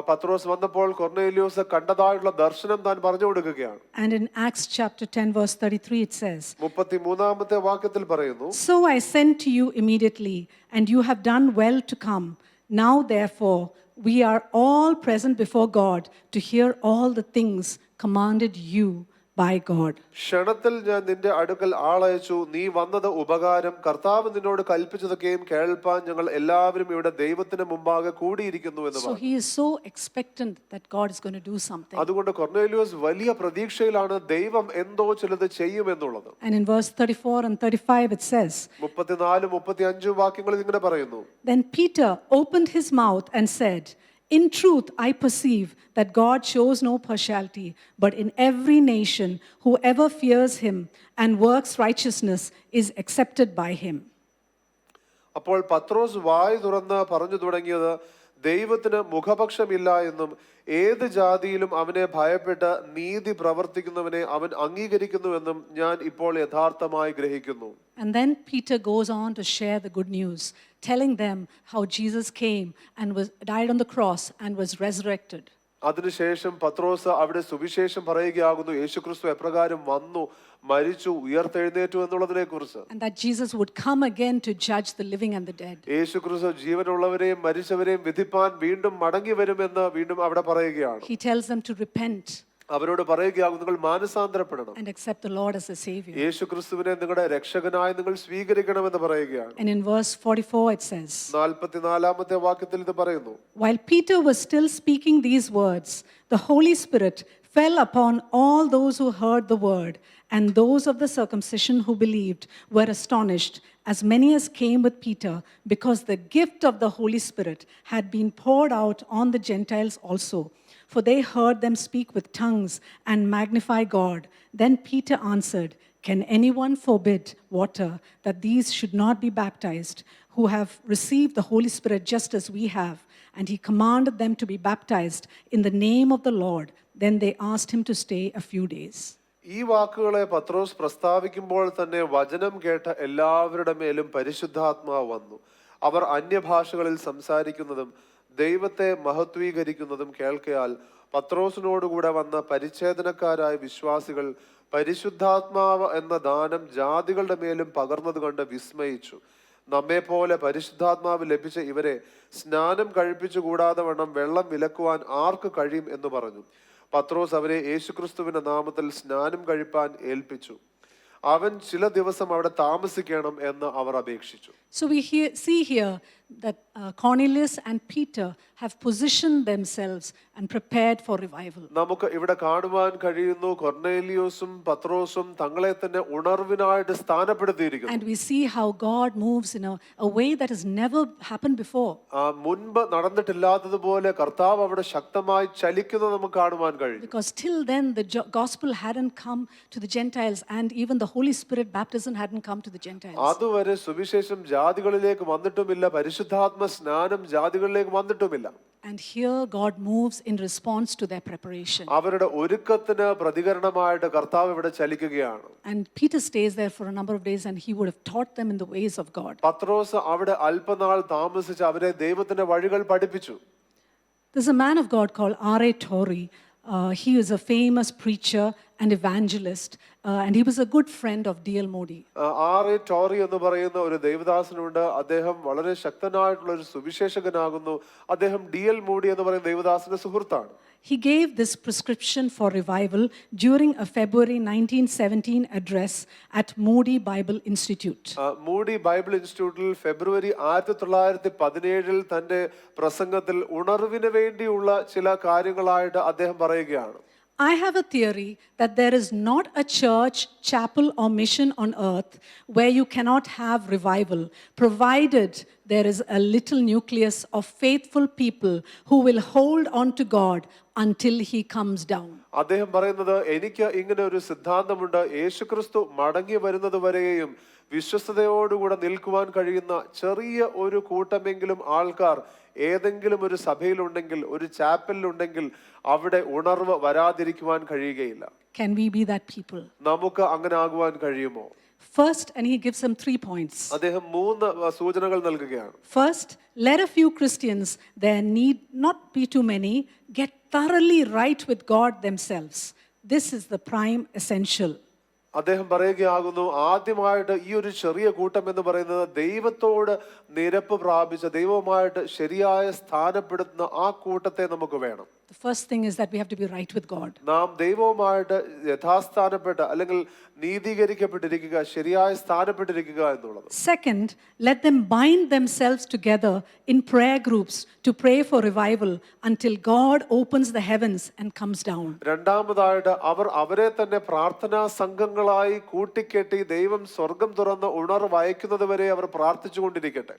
പത്രോസ് വന്നപ്പോൾ കൊർന്നേലിയോസ് കണ്ടതായുള്ള ദർശനം താൻ പറഞ്ഞു കൊടുക്കുകയാണ്. And in Acts chapter 10 verse 33 it says, 33ാമത്തെ വാക്യത്തിൽ പറയുന്നു, so I sent to you immediately, and you have done well to come. Now therefore we are all present before God to hear all the things commanded you by God. ക്ഷണത്തിൽ ഞാൻ നിന്റെ അടുക്കൽ ആളയച്ചു, നീ വന്നത് ഉപകാരം. കർത്താവ് നിന്നോട് കൽപ്പിച്ചതൊക്കെയും കേൾപ്പാൻ ഞങ്ങൾ എല്ലാവരും ഇവിടെ ദൈവത്തിന് മുമ്പാകെ കൂടിയിരിക്കുന്നു എന്ന് പറഞ്ഞു. So he is so expectant that God is going to do something. അതുകൊണ്ട് കൊർന്നേലിയോസ് വലിയ പ്രതീക്ഷയിലാണ് ദൈവം എന്തോ ചിലത് ചെയ്യുമെന്നുള്ളത്. And in verse 34 and 35 it says, 34 35 വാക്യങ്ങളിൽ ഇങ്ങനെ പറയുന്നു, then Peter opened his mouth and said, in truth, I perceive that God shows no partiality, but in every nation, whoever fears him and works righteousness is accepted by him. അപ്പോൾ പത്രോസ് വായ് തുറന്ന് പറഞ്ഞു തുടങ്ങിയത്, ദൈവത്തിന് മുഖപക്ഷമില്ല എന്നും ഏത് ജാതിയിലും അവനെ ഭയപ്പെട്ട് നീതി പ്രവർത്തിക്കുന്നവനെ അവൻ അംഗീകരിക്കുന്നുവെന്നും ഞാൻ ഇപ്പോൾ യഥാർത്ഥമായി ഗ്രഹിക്കുന്നു. And then Peter goes on to share the good news, telling them how Jesus came and died on the cross and was resurrected. അതിനുശേഷം പത്രോസ് അവിടെ സുവിശേഷം പറയുകയാകുന്നു, യേശുക്രിസ്തു എപ്രകാരം വന്നു, മരിച്ചു, ഉയർത്തെഴുന്നേറ്റു എന്നുള്ളതിനെ കുറിച്ച്. And that Jesus would come again to judge the living and the dead. യേശുക്രിസ്തു ജീവനുള്ളവരെയും മരിച്ചവരെയും വിധിപ്പാൻ വീണ്ടും മടങ്ങി വരുമെന്ന് വീണ്ടും അവിടെ പറയുകയാണ്. He tells them to repent. അവരോട് പറയുകയാകുന്നു, നിങ്ങൾ മാനസാന്തരപ്പെടണം, and accept the Lord as a savior. യേശുക്രിസ്തുവിനെ നിങ്ങളുടെ രക്ഷകനായി നിങ്ങൾ സ്വീകരിക്കണമെന്ന് പറയുകയാണ്. And in verse 44 it says, 44ാമത്തെ വാക്യത്തിൽ ഇത് പറയുന്നു, while Peter was still speaking these words, the Holy Spirit fell upon all those who heard the word, and those of the circumcision who believed were astonished, as many as came with Peter, because the gift of the Holy Spirit had been poured out on the Gentiles also. For they heard them speak with tongues and magnify God. Then Peter answered, "Can anyone forbid water that these should not be baptized, who have received the Holy Spirit just as we have?" And he commanded them to be baptized in the name of the Lord. Then they asked him to stay a few days. ഈ വാക്കുകളെ പത്രോസ് പ്രസ്താവിക്കുമ്പോൾ തന്നെ വചനം കേട്ട എല്ലാവരുടെ മേലും പരിശുദ്ധാത്മാവ് വന്നു. അവർ അന്യഭാഷകളിൽ സംസാരിക്കുന്നതും ദൈവത്തെ മഹത്വീകരിക്കുന്നതും കേൾക്കയാൽ പത്രോസിനോടുകൂടെ വന്ന പരിച്ഛേദനക്കാരായ വിശ്വാസികൾ പരിശുദ്ധാത്മാവ് എന്ന ദാനം ജാതികളുടെ മേലും പകർന്നത് കണ്ട് വിസ്മയിച്ചു. നമ്മെപ്പോലെ പരിശുദ്ധാത്മാവ് ലഭിച്ച ഇവരെ സ്നാനം കഴിപ്പിച്ചുകൂടാതെ വണ്ണം വെള്ളം വിലക്കുവാൻ ആർക്ക് കഴിയും എന്ന് പറഞ്ഞു. പത്രോസ് അവരെ യേശുക്രിസ്തുവിന്റെ നാമത്തിൽ സ്നാനം കഴിപ്പാൻ ഏൽപ്പിച്ചു. അവൻ ചില ദിവസം അവിടെ താമസിക്കണം എന്ന് അവർ അപേക്ഷിച്ചു. So we see here that Cornelius and Peter have positioned themselves and prepared for revival. നമുക്ക് ഇവിടെ കാണുവാൻ കഴിയുന്നു കൊർന്നേലിയോസും പത്രോസും തങ്ങളെ തന്നെ ഉണർവിനായിട്ട് സ്ഥാനപ്പെടുത്തിയിരിക്കുന്നു. And we see how God moves in a way that has never happened before. മുൻപ് നടന്നിട്ടില്ലാത്തതുപോലെ കർത്താവ് അവിടെ ശക്തമായി ചലിക്കുന്നത് നമുക്ക് കാണുവാൻ കഴിയും. Because till then the gospel hadn't come to the Gentiles, and even the Holy Spirit baptism hadn't come to the Gentiles. അതുവരെ സുവിശേഷം ജാതികളിലേക്ക് വന്നിട്ടുമില്ല, പരിശുദ്ധാത്മ സ്നാനം ജാതികളിലേക്ക് വന്നിട്ടുമില്ല. And here God moves in response to their preparation. അവരുടെ ഒരുക്കത്തിന് പ്രതികരണമായിട്ട് കർത്താവ് ഇവിടെ ചലിക്കുകയാണ്. And Peter stays there for a number of days, and he would have taught them in the ways of God. പത്രോസ് അവിടെ അല്പനാൾ താമസിച്ച് അവരെ ദൈവത്തിന്റെ വഴികൾ പഠിപ്പിച്ചു. There's a man of God called R.A. Torrey. He is a famous preacher and evangelist, and he was a good friend of D.L. Moody. R.A. Tory എന്ന് പറയുന്ന ഒരു ദൈവദാസനുണ്ട്. അദ്ദേഹം വളരെ ശക്തനായിട്ടുള്ള ഒരു സുവിശേഷകനാകുന്നു. അദ്ദേഹം D.L. മൂഡി എന്ന് പറയുന്ന ദൈവദാസന്റെ സുഹൃത്താണ്. He gave this prescription for revival during a February 1917 address at Moody Bible Institute. Moody Bible ഇൻസ്റ്റിറ്റ്യൂട്ടിൽ ഫെബ്രുവരി 1917 തന്റെ പ്രസംഗത്തിൽ ഉണർവിന് വേണ്ടിയുള്ള ചില കാര്യങ്ങളായിട്ട് അദ്ദേഹം പറയുകയാണ്. I have a theory that there is not a church, chapel, or mission on earth where you cannot have revival, provided there is a little nucleus of faithful people who will hold on to God until he comes down. അദ്ദേഹം പറയുന്നത്, എനിക്ക് ഇങ്ങനെ ഒരു സിദ്ധാന്തമുണ്ട്, യേശുക്രിസ്തു മടങ്ങി വരുന്നത് വരെയും വിശ്വസ്തയോടുകൂടെ നിൽക്കുവാൻ കഴിയുന്ന ചെറിയ ഒരു കൂട്ടമെങ്കിലും ആൾക്കാർ ഏതെങ്കിലും ഒരു സഭയിലുണ്ടെങ്കിൽ, ഒരു ചാപ്പലിലുണ്ടെങ്കിൽ അവിടെ ഉണർവ് വരാതിരിക്കുവാൻ കഴിയുകയില്ല. Can we be that people? നമുക്ക് അങ്ങനെ ആകുവാൻ കഴിയുമോ? First, and he gives them 3 points. അദ്ദേഹം 3 സൂചനകൾ നൽകുകയാണ്. First, let a few Christians, there need not be too many, get thoroughly right with God themselves. This is the prime essential. അദ്ദേഹം പറയുകയാകുന്നു, ആദ്യമായിട്ട് ഈ ഒരു ചെറിയ കൂട്ടം എന്ന് പറയുന്നത് ദൈവത്തോട് നിരപ്പ് പ്രാപിച്ച, ദൈവവുമായിട്ട് ശരിയായ സ്ഥാനപ്പെടുത്തുന്ന ആ കൂട്ടത്തെ നമുക്ക് വേണം. The first thing is that we have to be right with God. നാം ദൈവവുമായിട്ട് യഥാസ്ഥാനപ്പെട്ട അല്ലെങ്കിൽ നീതീകരിക്കപ്പെട്ടിരിക്കുക, ശരിയായ സ്ഥാനപ്പെട്ടിരിക്കുക എന്നുള്ളത്. Second, let them bind themselves together in prayer groups to pray for revival until God opens the heavens and comes down. രണ്ടാമതായിട്ട് അവർ അവരെ തന്നെ പ്രാർത്ഥനാ സംഘങ്ങളായി കൂട്ടിക്കെട്ടി ദൈവം സ്വർഗം തുറന്ന് ഉണർവ് അയക്കുന്നത് വരെ അവർ പ്രാർത്ഥിച്ചുകൊണ്ടിരിക്കട്ടെ.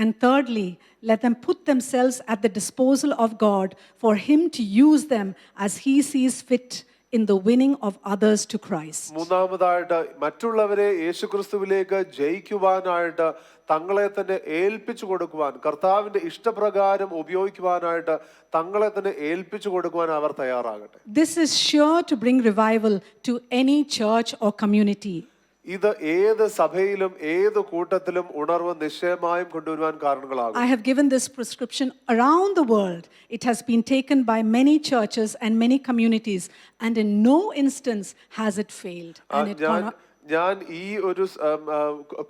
And thirdly, let them put themselves at the disposal of God for him to use them as he sees fit in the winning of others to Christ. മൂന്നാമതായിട്ട് മറ്റുള്ളവരെ യേശുക്രിസ്തുവിലേക്ക് ജയിക്കുവാനായിട്ട് തങ്ങളെ തന്നെ ഏൽപ്പിച്ചു കൊടുക്കുവാൻ, കർത്താവിന്റെ ഇഷ്ടപ്രകാരം ഉപയോഗിക്കുവാനായിട്ട് തങ്ങളെ തന്നെ ഏൽപ്പിച്ചു കൊടുക്കുവാൻ അവർ തയ്യാറാകട്ടെ. This is sure to bring revival to any church or community. ഇത് ഏത് സഭയിലും ഏത് കൂട്ടത്തിലും ഉണർവ് നിശ്ചയമായും കൊണ്ടുവരുവാൻ കാരണങ്ങളാകും. I have given this prescription around the world. It has been taken by many churches and many communities, and in no instance has it failed. And ഞാൻ ഈ ഒരു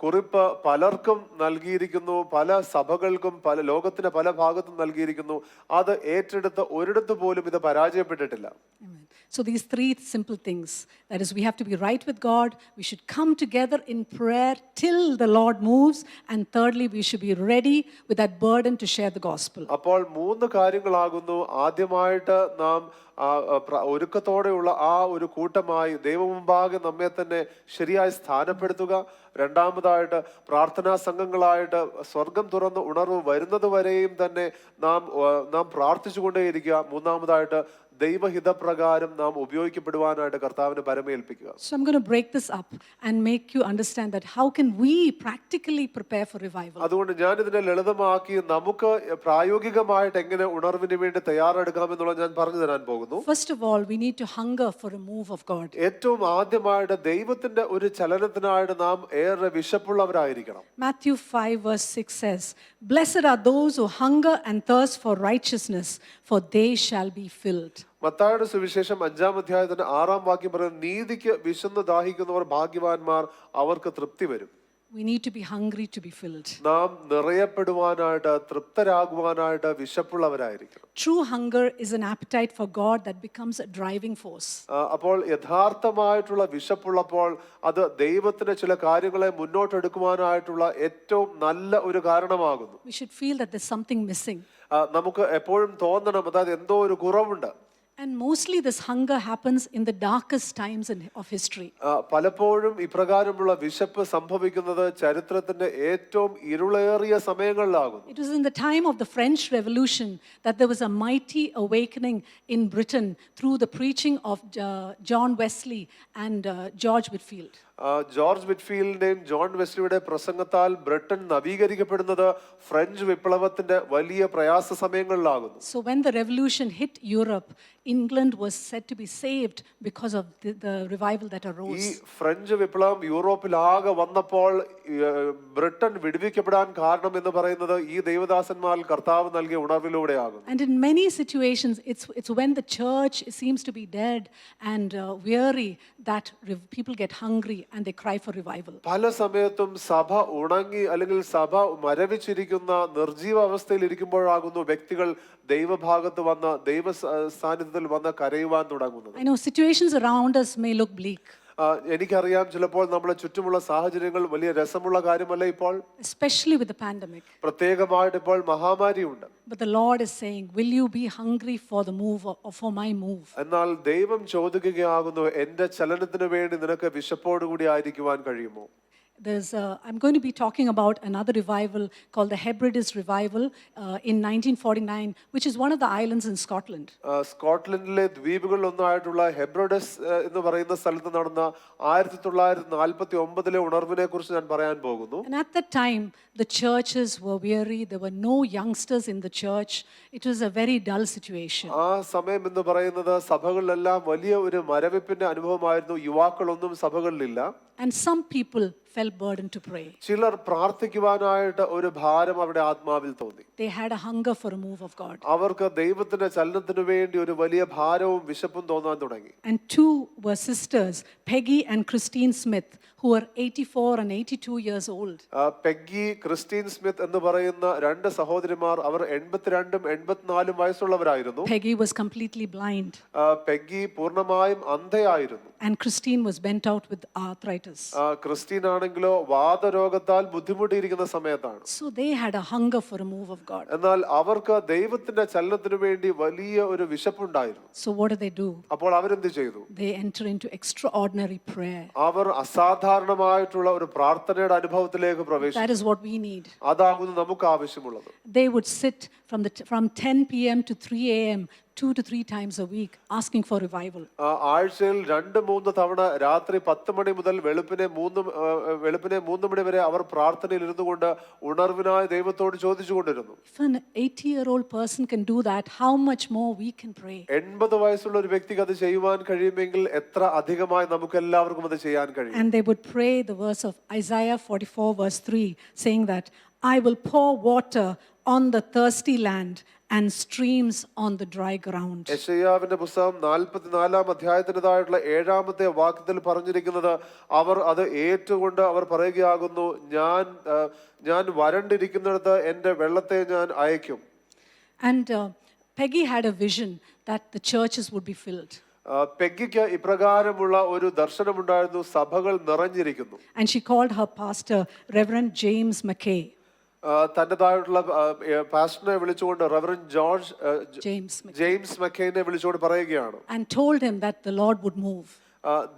കുറിപ്പ് പലർക്കും നൽകിയിരിക്കുന്നു, പല സഭകൾക്കും ലോകത്തിന്റെ പല ഭാഗത്തും നൽകിയിരിക്കുന്നു. അത് ഏറ്റെടുത്ത് ഒരിടത്ത് പോലും ഇത് പരാജയപ്പെട്ടിട്ടില്ല. Amen. So these three simple things, that is, we have to be right with God, we should come together in prayer till the Lord moves, and thirdly, we should be ready with that burden to share the gospel. അപ്പോൾ മൂന്ന് കാര്യങ്ങളാകുന്നു. ആദ്യമായിട്ട് നാം ഒരുക്കത്തോടെയുള്ള ആ ഒരു കൂട്ടമായി ദൈവമുമ്പാകെ നമ്മെ തന്നെ ശരിയായി സ്ഥാനപ്പെടുത്തുക. രണ്ടാമതായിട്ട് പ്രാർത്ഥനാ സംഘങ്ങളായിട്ട് സ്വർഗം തുറന്ന് ഉണർവ് വരുന്നത് വരെയും തന്നെ നാം പ്രാർത്ഥിച്ചുകൊണ്ടേയിരിക്കുക. മൂന്നാമതായിട്ട് ദൈവഹിതപ്രകാരം നാം ഉപയോഗിക്കപ്പെടുവാനായിട്ട് കർത്താവിനെ പരമേൽപ്പിക്കുക. So I'm going to break this up and make you understand that how can we practically prepare for revival. അതുകൊണ്ട് ഞാൻ ഇതിനെ ലളിതമാക്കി നമുക്ക് പ്രായോഗികമായിട്ട് എങ്ങനെ ഉണർവിന് വേണ്ടി തയ്യാറെടുക്കാമെന്നുള്ളത് ഞാൻ പറഞ്ഞു തരാൻ പോകുന്നു. First of all, we need to hunger for a move of God. ഏറ്റവും ആദ്യമായിട്ട് ദൈവത്തിന്റെ ഒരു ചലനത്തിനായിട്ട് നാം ഏറെ വിശപ്പുള്ളവരായിരിക്കണം. Matthew 5 verse 6 says, "Blessed are those who hunger and thirst for righteousness, for they shall be filled." മത്തായിയുടെ സുവിശേഷം 5-ാം അധ്യായത്തിന്റെ 6-ാം വാക്യം പറയുന്നത്, നീതിക്ക് വിശന്ന് ദാഹിക്കുന്നവർ ഭാഗ്യവാന്മാർ, അവർക്ക് തൃപ്തി വരും. We need to be hungry to be filled. നാം നിറയപ്പെടുവാനായിട്ട് തൃപ്തരാകുവാനായിട്ട് വിശപ്പുള്ളവരായിരിക്കണം. True hunger is an appetite for God that becomes a driving force. അപ്പോൾ യഥാർത്ഥമായിട്ടുള്ള വിശപ്പുള്ളപ്പോൾ അത് ദൈവത്തിന്റെ ചില കാര്യങ്ങളെ മുന്നോട്ടെടുക്കുവാനായിട്ടുള്ള ഏറ്റവും നല്ല ഒരു കാരണമാകുന്നു. We should feel that there's something missing. നമുക്ക് എപ്പോഴും തോന്നണം, അതായത് എന്തോ ഒരു കുറവുണ്ട്. And mostly this hunger happens in the darkest times of history. പലപ്പോഴും ഇപ്രകാരമുള്ള വിശപ്പ് സംഭവിക്കുന്നത് ചരിത്രത്തിന്റെ ഏറ്റവും ഇരുളേറിയ സമയങ്ങളിലാകുന്നു. It was in the time of the French Revolution that there was a mighty awakening in Britain through the preaching of John Wesley and George Whitefield. George വിറ്റ്ഫീൽഡിന്റെയും John വെസ്ലിയുടെ പ്രസംഗത്താൽ Britain നവീകരിക്കപ്പെടുന്നത് ഫ്രഞ്ച് വിപ്ലവത്തിന്റെ വലിയ പ്രയാസ സമയങ്ങളിലാകുന്നു. So when the revolution hit Europe, England was said to be saved because of the revival that arose. ഈ French വിപ്ലവം യൂറോപ്പിലാകെ വന്നപ്പോൾ ബ്രിട്ടൻ വിടുവിക്കപ്പെടാൻ കാരണം എന്ന് പറയുന്നത് ഈ ദൈവദാസന്മാരിൽ കർത്താവ് നൽകിയ ഉണർവിലൂടെയാകുന്നു. And in many situations, it's when the church seems to be dead and weary that people get hungry and they cry for revival. പല സമയത്തും സഭ ഉണങ്ങി അല്ലെങ്കിൽ സഭ മരവിച്ചിരിക്കുന്ന നിർജീവ അവസ്ഥയിൽ ഇരിക്കുമ്പോഴാകുന്നു വ്യക്തികൾ ദൈവഭാഗത്ത് വന്ന ദൈവ സാന്നിധ്യത്തിൽ വന്ന് കരയുവാൻ തുടങ്ങുന്നത്. I know situations around us may look bleak. എനിക്കറിയാം, ചിലപ്പോൾ നമ്മുടെ ചുറ്റുമുള്ള സാഹചര്യങ്ങൾ വലിയ രസമുള്ള കാര്യമല്ല ഇപ്പോൾ, especially with the pandemic. പ്രത്യേകമായിട്ട് ഇപ്പോൾ മഹാമാരിയുണ്ട്. But the Lord is saying, will you be hungry for the move or for my move? എന്നാൽ ദൈവം ചോദിക്കുകയാകുന്നു, എന്റെ ചലനത്തിന് വേണ്ടി നിനക്ക് വിശപ്പോടുകൂടി ആയിരിക്കുവാൻ കഴിയുമോ? I'm going to be talking about another revival called the Hebrides Revival in 1949, which is one of the islands in Scotland. സ്കോട്ട്ലൻഡിലെ ദ്വീപുകളിൽ ഒന്നായിട്ടുള്ള ഹെബ്രിഡസ് എന്ന് പറയുന്ന സ്ഥലത്ത് നടന്ന 1949 ഉണർവിനെ കുറിച്ച് ഞാൻ പറയാൻ പോകുന്നു. And at that time, the churches were weary. There were no youngsters in the church. It was a very dull situation. ആ സമയം എന്ന് പറയുന്നത് സഭകളിലെല്ലാം വലിയ ഒരു മരവിപ്പിന്റെ അനുഭവമായിരുന്നു. യുവാക്കളൊന്നും സഭകളിലില്ല. And some people felt burdened to pray. ചിലർ പ്രാർത്ഥിക്കുവാനായിട്ട് ഒരു ഭാരം അവരുടെ ആത്മാവിൽ തോന്നി. They had a hunger for a move of God. അവർക്ക് ദൈവത്തിന്റെ ചലനത്തിനു വേണ്ടി ഒരു വലിയ ഭാരവും വിശപ്പും തോന്നാൻ തുടങ്ങി. And two were sisters, Peggy and Christine Smith, who were 84 and 82 years old. Peggy, Christine Smith എന്ന് പറയുന്ന രണ്ട് സഹോദരിമാർ, അവർ 82 84 വയസ്സുള്ളവരായിരുന്നു. Peggy was completely blind. Peggy പൂർണ്ണമായും അന്ധയായിരുന്നു. And Christine was bent out with arthritis. Christine ആണെങ്കിലോ വാതരോഗത്താൽ ബുദ്ധിമുട്ടിയിരിക്കുന്ന സമയത്താണ്. So they had a hunger for a move of God. എന്നാൽ അവർക്ക് ദൈവത്തിന്റെ ചലനത്തിനു വേണ്ടി വലിയ ഒരു വിശപ്പുണ്ടായിരുന്നു. So what do? അപ്പോൾ അവരെന്ത് ചെയ്തു? They enter into extraordinary prayer. അവർ അസാധാരണമായിട്ടുള്ള ഒരു പ്രാർത്ഥനയുടെ അനുഭവത്തിലേക്ക് പ്രവേശിച്ചു. That is what we need. അതാകുന്നു നമുക്ക് ആവശ്യമുള്ളത്. They would sit from 10 p.m. to 3 a.m. 2 to 3 times a week asking for revival. ആഴ്ചയിൽ 2-3 തവണ രാത്രി 10 മണി മുതൽ വെളുപ്പിനെ 3 മണി വരെ അവർ പ്രാർത്ഥനയിൽ ഇരുന്നുകൊണ്ട് ഉണർവിനായി ദൈവത്തോട് ചോദിച്ചുകൊണ്ടിരുന്നു. If an 80-year-old person can do that, how much more we can pray? 80 വയസ്സുള്ള ഒരു വ്യക്തിക്ക് അത് ചെയ്യുവാൻ കഴിയുമെങ്കിൽ എത്ര അധികമായി നമുക്ക് എല്ലാവർക്കും അത് ചെയ്യാൻ കഴിയും. And they would pray the verse of Isaiah 44 verse 3, saying that I will pour water on the thirsty land and streams on the dry ground. യെശയ്യാവിന്റെ പുസ്തകം 44 അധ്യായത്തിൻ്റെതായിട്ടുള്ള 7-ാമത്തെ വാക്യത്തിൽ പറഞ്ഞിരിക്കുന്നത്, അവർ അത് ഏറ്റുകൊണ്ട് അവർ പറയുകയാകുന്നു, ഞാൻ വരണ്ടിരിക്കുന്നിടത്ത് എൻ്റെ വെള്ളത്തെ ഞാൻ അയക്കും. And Peggy had a vision that the churches would be filled. പെഗ്ഗിക്ക് ഇപ്രകാരമുള്ള ഒരു ദർശനമുണ്ടായിരുന്നു, സഭകൾ നിറഞ്ഞിരിക്കുന്നു. And she called her pastor, Reverend James Mackay. തന്റേതായിട്ടുള്ള പാസ്റ്ററിനെ വിളിച്ചുകൊണ്ട് റെവറൻഡ് ജെയിംസ് മക്കേനെ വിളിച്ചുകൊണ്ട് പറയുകയാണ്, and told him that the Lord would move.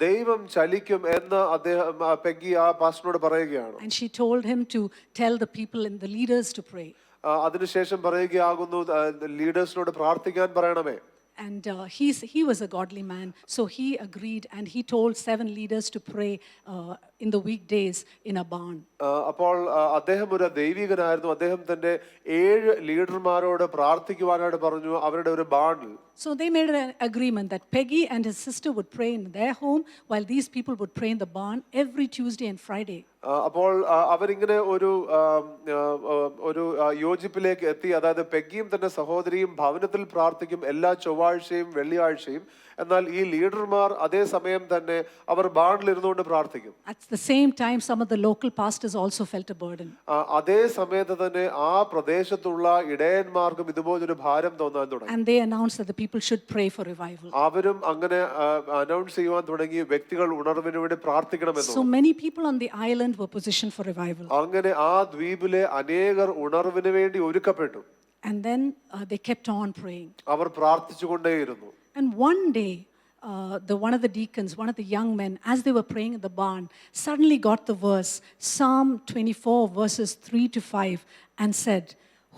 ദൈവം ചലിക്കും എന്ന് അദ്ദേഹം പെഗ്ഗി ആ പാസ്റ്ററിനോട് പറയുകയാണ്. And she told him to tell the people and the leaders to pray. അതിനുശേഷം പറയുകയാകുന്നു, ലീഡേഴ്സിനോട് പ്രാർത്ഥിക്കാൻ പറയണമേ. And he was a godly man, so he agreed, and he told 7 leaders to pray in the weekdays in a barn. അപ്പോൾ അദ്ദേഹം ഒരു ദൈവികനായിരുന്നു. അദ്ദേഹം തന്റെ 7 ലീഡർമാരോട് പ്രാർത്ഥിക്കുവാനായിട്ട് പറഞ്ഞു, അവരുടെ ഒരു ബാണിൽ. So they made an agreement that Peggy and his sister would pray in their home, while these people would pray in the barn every Tuesday and Friday. അപ്പോൾ അവരിങ്ങനെ ഒരു യോജിപ്പിലേക്ക് എത്തി. അതായത് പെഗ്ഗിയും തന്റെ സഹോദരിയും ഭവനത്തിൽ പ്രാർത്ഥിക്കും എല്ലാ ചൊവ്വാഴ്ചയും വെള്ളിയാഴ്ചയും. എന്നാൽ ഈ ലീഡർമാർ അതേ സമയം തന്നെ അവർ ബാണിലിരുന്നുകൊണ്ട് പ്രാർത്ഥിക്കും. At the same time, some of the local pastors also felt a burden. അതേ സമയത്ത് തന്നെ ആ പ്രദേശത്തുള്ള ഇടയന്മാർക്കും ഇതുപോലൊരു ഭാരം തോന്നാൻ തുടങ്ങി. And they announced that the people should pray for revival. അവരും അങ്ങനെ അനൗൺസ് ചെയ്യുവാൻ തുടങ്ങി, വ്യക്തികൾ ഉണർവിന് വേണ്ടി പ്രാർത്ഥിക്കണമെന്ന്. So many people on the island were positioned for revival. അങ്ങനെ ആ ദ്വീപിലെ അനേകർ ഉണർവിന് വേണ്ടി ഒരുക്കപ്പെട്ടു. And then they kept on praying. Our പ്രാർത്ഥിച്ചുകൊണ്ടേയിരുന്നു. And one day, one of the deacons, one of the young men, as they were praying in the barn, suddenly got the verse, Psalm 24, verses 3 to 5, and said,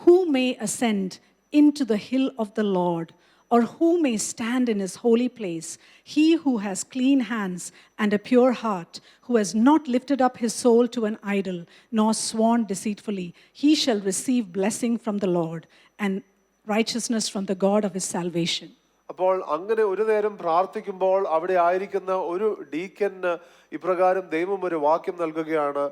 "Who may ascend into the hill of the Lord, or who may stand in his holy place? He who has clean hands and a pure heart, who has not lifted up his soul to an idol, nor sworn deceitfully, he shall receive blessing from the Lord and righteousness from the God of his salvation." അപ്പോൾ അങ്ങനെ ഒരു നേരം പ്രാർത്ഥിക്കുമ്പോൾ അവിടെ ആയിരിക്കുന്ന ഒരു ഡീക്കന് ഇപ്രകാരം ദൈവം ഒരു വാക്യം നൽകുകയാണ്.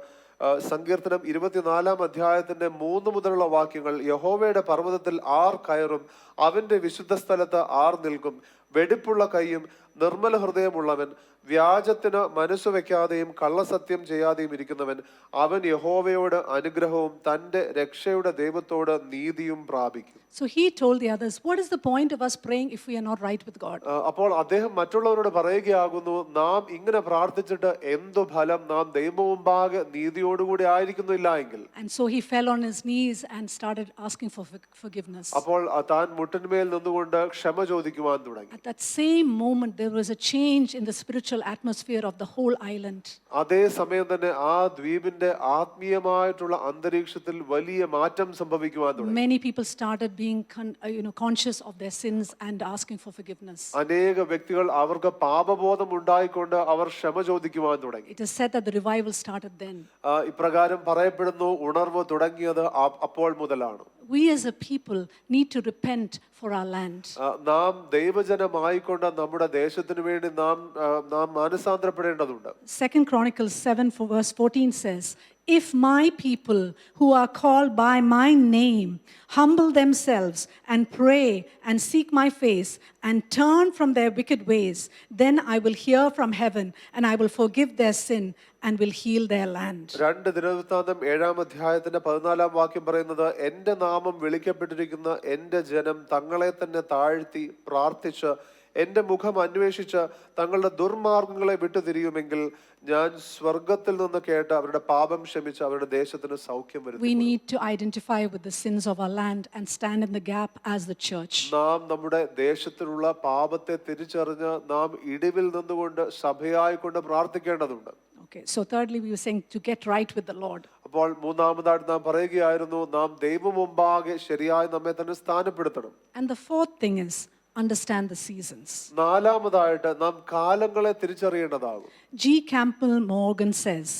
സങ്കീർത്തനം 24-ാം അധ്യായത്തിന്റെ 3 മുതലുള്ള വാക്യങ്ങൾ, യഹോവയുടെ പർവ്വതത്തിൽ ആർ കയറും, അവന്റെ വിശുദ്ധ സ്ഥലത്ത് ആർ നിൽക്കും, വെടിപ്പുള്ള കൈയും നിർമ്മല ഹൃദയമുള്ളവൻ, വ്യാജത്തിന് മനസ്സു വെക്കാതെയും കള്ളസത്യം ചെയ്യാതെയും ഇരിക്കുന്നവൻ, അവൻ യഹോവയോട് അനുഗ്രഹവും തന്റെ രക്ഷയുടെ ദൈവത്തോട് നീതിയും പ്രാപിക്കും. So he told the others, what is the point of us praying if we are not right with God? അപ്പോൾ അദ്ദേഹം മറ്റുള്ളവരോട് പറയുകയാകുന്നു, നാം ഇങ്ങനെ പ്രാർത്ഥിച്ചിട്ട് എന്തു ഫലം, നാം ദൈവമുമ്പാകെ നീതിയോടുകൂടി ആയിരിക്കുന്നില്ല എങ്കിൽ. And so he fell on his knees and started asking for forgiveness. അപ്പോൾ താൻ മുട്ടിന്മേൽ നിന്നുകൊണ്ട് ക്ഷമ ചോദിക്കുവാൻ തുടങ്ങി. At that same moment there was a change in the spiritual atmosphere of the whole island. അതേ സമയം തന്നെ ആ ദ്വീപിന്റെ ആത്മീയമായിട്ടുള്ള അന്തരീക്ഷത്തിൽ വലിയ മാറ്റം സംഭവിക്കുവാൻ തുടങ്ങി. Many people started being conscious of their sins and asking for forgiveness. അനേക വ്യക്തികൾ അവർക്ക് പാപബോധം ഉണ്ടായിക്കൊണ്ട് അവർ ക്ഷമ ചോദിക്കുവാൻ തുടങ്ങി. It is said that the revival started then. ഇപ്രകാരം പറയപ്പെടുന്നു, ഉണർവ് തുടങ്ങിയത് അപ്പോൾ മുതലാണ്. We as a people need to repent for our land. നാം ദൈവജനമായിക്കൊണ്ട് നമ്മുടെ ദേശത്തിനു വേണ്ടി നാം മാനസാന്തരപ്പെടേണ്ടതുണ്ട്. 2 Chronicles 7 verse 14 says, "If my people who are called by my name humble themselves and pray and seek my face and turn from their wicked ways, then I will hear from heaven and I will forgive their sin and will heal their land." 2 ദിനവൃത്താന്തം 7-ാം അധ്യായത്തിന്റെ 14-ാം വാക്യം പറയുന്നത്, എന്റെ നാമം വിളിക്കപ്പെട്ടിരിക്കുന്ന എന്റെ ജനം തങ്ങളെ തന്നെ താഴ്ത്തി പ്രാർത്ഥിച്ച് എന്റെ മുഖം അന്വേഷിച്ച് തങ്ങളുടെ ദുർമാർഗങ്ങളെ വിട്ടുതിരിയുമെങ്കിൽ ഞാൻ സ്വർഗത്തിൽ നിന്ന് കേട്ട് അവരുടെ പാപം ക്ഷമിച്ച് അവരുടെ ദേശത്തിന് സൗഖ്യം വരുത്തും. We need to identify with the sins of our land and stand in the gap as the church. നാം നമ്മുടെ ദേശത്തിലുള്ള പാപത്തെ തിരിച്ചറിഞ്ഞ് നാം ഇടിവിൽ നിന്നുകൊണ്ട് സഭയായിക്കൊണ്ട് പ്രാർത്ഥിക്കേണ്ടതുണ്ട്. Okay, so thirdly we were saying to get right with the Lord. അപ്പോൾ മൂന്നാമതായിട്ട് നാം പറയുകയായിരുന്നു, നാം ദൈവമുമ്പാകെ ശരിയായി നമ്മെ തന്നെ സ്ഥാനപ്പെടുത്തണം. And the fourth thing is understand the seasons. നാലാമതായിട്ട് നാം കാലങ്ങളെ തിരിച്ചറിയേണ്ടതാകും. G. Campbell Morgan says,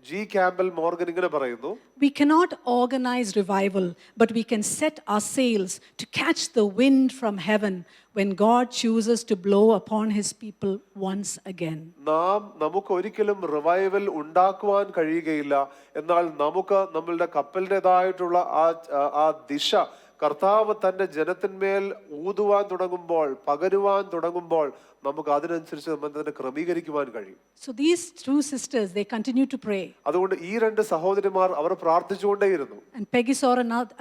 G Campbell Morgan ഇങ്ങനെ പറയുന്നു, We cannot organize revival, but we can set our sails to catch the wind from heaven when God chooses to blow upon his people once again. നമുക്ക് ഒരിക്കലും revival ഉണ്ടാക്കുവാൻ കഴിയുകയില്ല. എന്നാൽ നമുക്ക് നമ്മളുടെ കപ്പലിൻ്റെതായിട്ടുള്ള ആ ദിശ കർത്താവ് തന്റെ ജനത്തിന്മേൽ ഊതുവാൻ തുടങ്ങുമ്പോൾ, പകരുവാൻ തുടങ്ങുമ്പോൾ നമുക്ക് അതിനനുസരിച്ച് നമ്മൾ തന്നെ ക്രമീകരിക്കുവാൻ കഴിയും. So these two sisters, they continue to pray. അതുകൊണ്ട് ഈ രണ്ട് സഹോദരിമാർ അവർ പ്രാർത്ഥിച്ചുകൊണ്ടേയിരുന്നു. And Peggy saw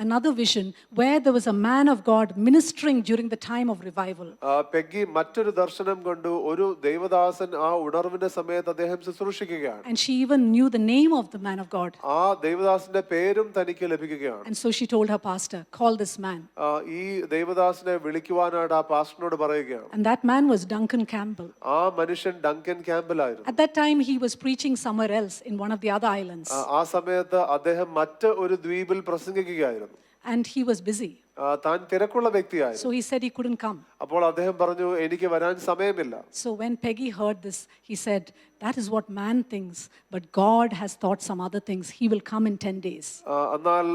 another vision where there was a man of God ministering during the time of revival. Peggy മറ്റൊരു ദർശനം കണ്ടു. ഒരു ദൈവദാസൻ ആ ഉണർവിന്റെ സമയത്ത് അദ്ദേഹം ശുശ്രൂഷിക്കുകയാണ്. And she even knew the name of the man of God. ആ ദൈവദാസന്റെ പേരും തനിക്ക് ലഭിക്കുകയാണ്. And so she told her pastor, call this man. ഈ ദൈവദാസനെ വിളിക്കുവാനായിട്ട് ആ പാസ്റ്ററിനോട് പറയുകയാണ്. And that man was Duncan Campbell. ആ മനുഷ്യൻ ഡങ്കൻ ക്യാമ്പൽ ആയിരുന്നു. At that time he was preaching somewhere else in one of the other islands. ആ സമയത്ത് അദ്ദേഹം മറ്റ് ഒരു ദ്വീപിൽ പ്രസംഗിക്കുകയായിരുന്നു. And he was busy. താൻ തിരക്കുള്ള വ്യക്തിയായിരുന്നു. So he said he couldn't come. അപ്പോൾ അദ്ദേഹം പറഞ്ഞു, എനിക്ക് വരാൻ സമയമില്ല. So when Peggy heard this, he said, that is what man thinks, but God has thought some other things. He will come in 10 days. എന്നാൽ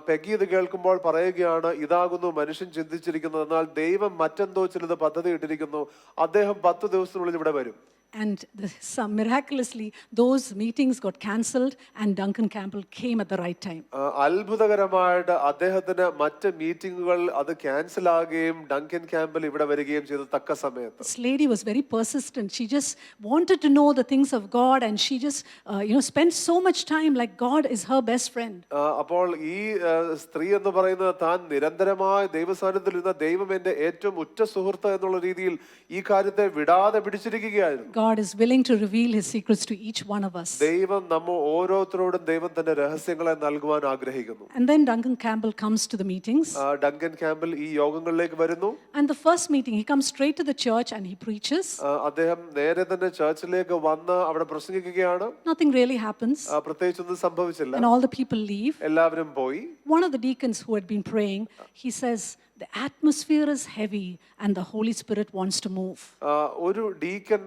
പെഗ്ഗി ഇത് കേൾക്കുമ്പോൾ പറയുകയാണ്, ഇതാകുന്നു മനുഷ്യൻ ചിന്തിച്ചിരിക്കുന്നത്, എന്നാൽ ദൈവം മറ്റെന്തോ ചിലത് പദ്ധതി ഇട്ടിരിക്കുന്നു. അദ്ദേഹം 10 ദിവസത്തിനുള്ളിൽ ഇവിടെ വരും. And miraculously, those meetings got cancelled and Duncan Campbell came at the right time. അത്ഭുതകരമായിട്ട് അദ്ദേഹത്തിന് മറ്റ് മീറ്റിംഗുകൾ അത് ക്യാൻസൽ ആകുകയും ഡങ്കൻ ക്യാമ്പൽ ഇവിടെ വരികയും ചെയ്തു തക്ക സമയത്ത്. This lady was very persistent. She just wanted to know the things of God, and she just spent so much time like God is her best friend. അപ്പോൾ ഈ സ്ത്രീ എന്ന് പറയുന്നത് താൻ നിരന്തരമായി ദൈവസാന്നിധ്യത്തിൽ ഇരുന്ന ദൈവം എന്റെ ഏറ്റവും ഉറ്റ സുഹൃത്ത് എന്നുള്ള രീതിയിൽ ഈ കാര്യത്തെ വിടാതെ പിടിച്ചിരിക്കുകയായിരുന്നു. God is willing to reveal his secrets to each one of us. ദൈവം നമ്മ ഓരോരുത്തരോടും ദൈവം തന്റെ രഹസ്യങ്ങളെ നൽകുവാൻ ആഗ്രഹിക്കുന്നു. And then Duncan Campbell comes to the meetings. Duncan Campbell ഈ യോഗങ്ങളിലേക്ക് വരുന്നു. And the first meeting, he comes straight to the church and he preaches. അദ്ദേഹം നേരെ തന്നെ ചർച്ചിലേക്ക് വന്ന് അവിടെ പ്രസംഗിക്കുകയാണ്. Nothing really happens. പ്രത്യേകിച്ചൊന്നും സംഭവിച്ചില്ല. And all the people leave. എല്ലാവരും പോയി. One of the deacons who had been praying, he says, the atmosphere is heavy and the Holy Spirit wants to move. ഒരു ഡീക്കൻ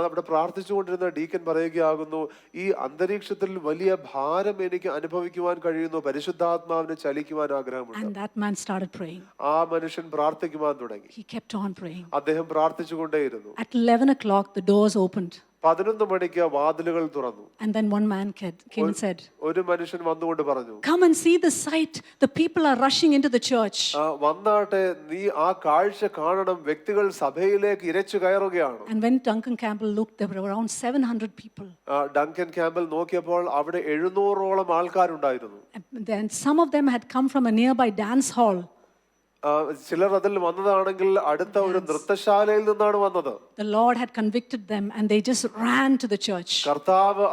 അവിടെ പ്രാർത്ഥിച്ചുകൊണ്ടിരുന്ന ഡീക്കൻ പറയുകയാകുന്നു, ഈ അന്തരീക്ഷത്തിൽ വലിയ ഭാരം എനിക്ക് അനുഭവിക്കുവാൻ കഴിയുന്നു, പരിശുദ്ധാത്മാവിനെ ചലിക്കുവാൻ ആഗ്രഹമുണ്ട്. And that man started praying. ആ മനുഷ്യൻ പ്രാർത്ഥിക്കുവാൻ തുടങ്ങി. He kept on praying. അദ്ദേഹം പ്രാർത്ഥിച്ചുകൊണ്ടേയിരുന്നു. At 11 o'clock, the doors opened. 11 മണിക്ക് വാതിലുകൾ തുറന്നു. And then one man came and said, ഒരു മനുഷ്യൻ വന്നുകൊണ്ട് പറഞ്ഞു, come and see the sight. The people are rushing into the church. വന്നാട്ടെ, നീ ആ കാഴ്ച കാണണം, വ്യക്തികൾ സഭയിലേക്ക് ഇരച്ചു കയറുകയാണ്. And when Duncan Campbell looked, there were around 700 people. Duncan Campbell നോക്കിയപ്പോൾ അവിടെ 700ഓളം ആൾക്കാരുണ്ടായിരുന്നു. And then some of them had come from a nearby dance hall. ചിലർ അതിൽ വന്നതാണെങ്കിൽ അടുത്ത ഒരു നൃത്തശാലയിൽ നിന്നാണ് വന്നത്. The Lord had convicted them and they just ran to the church. കർത്താവ്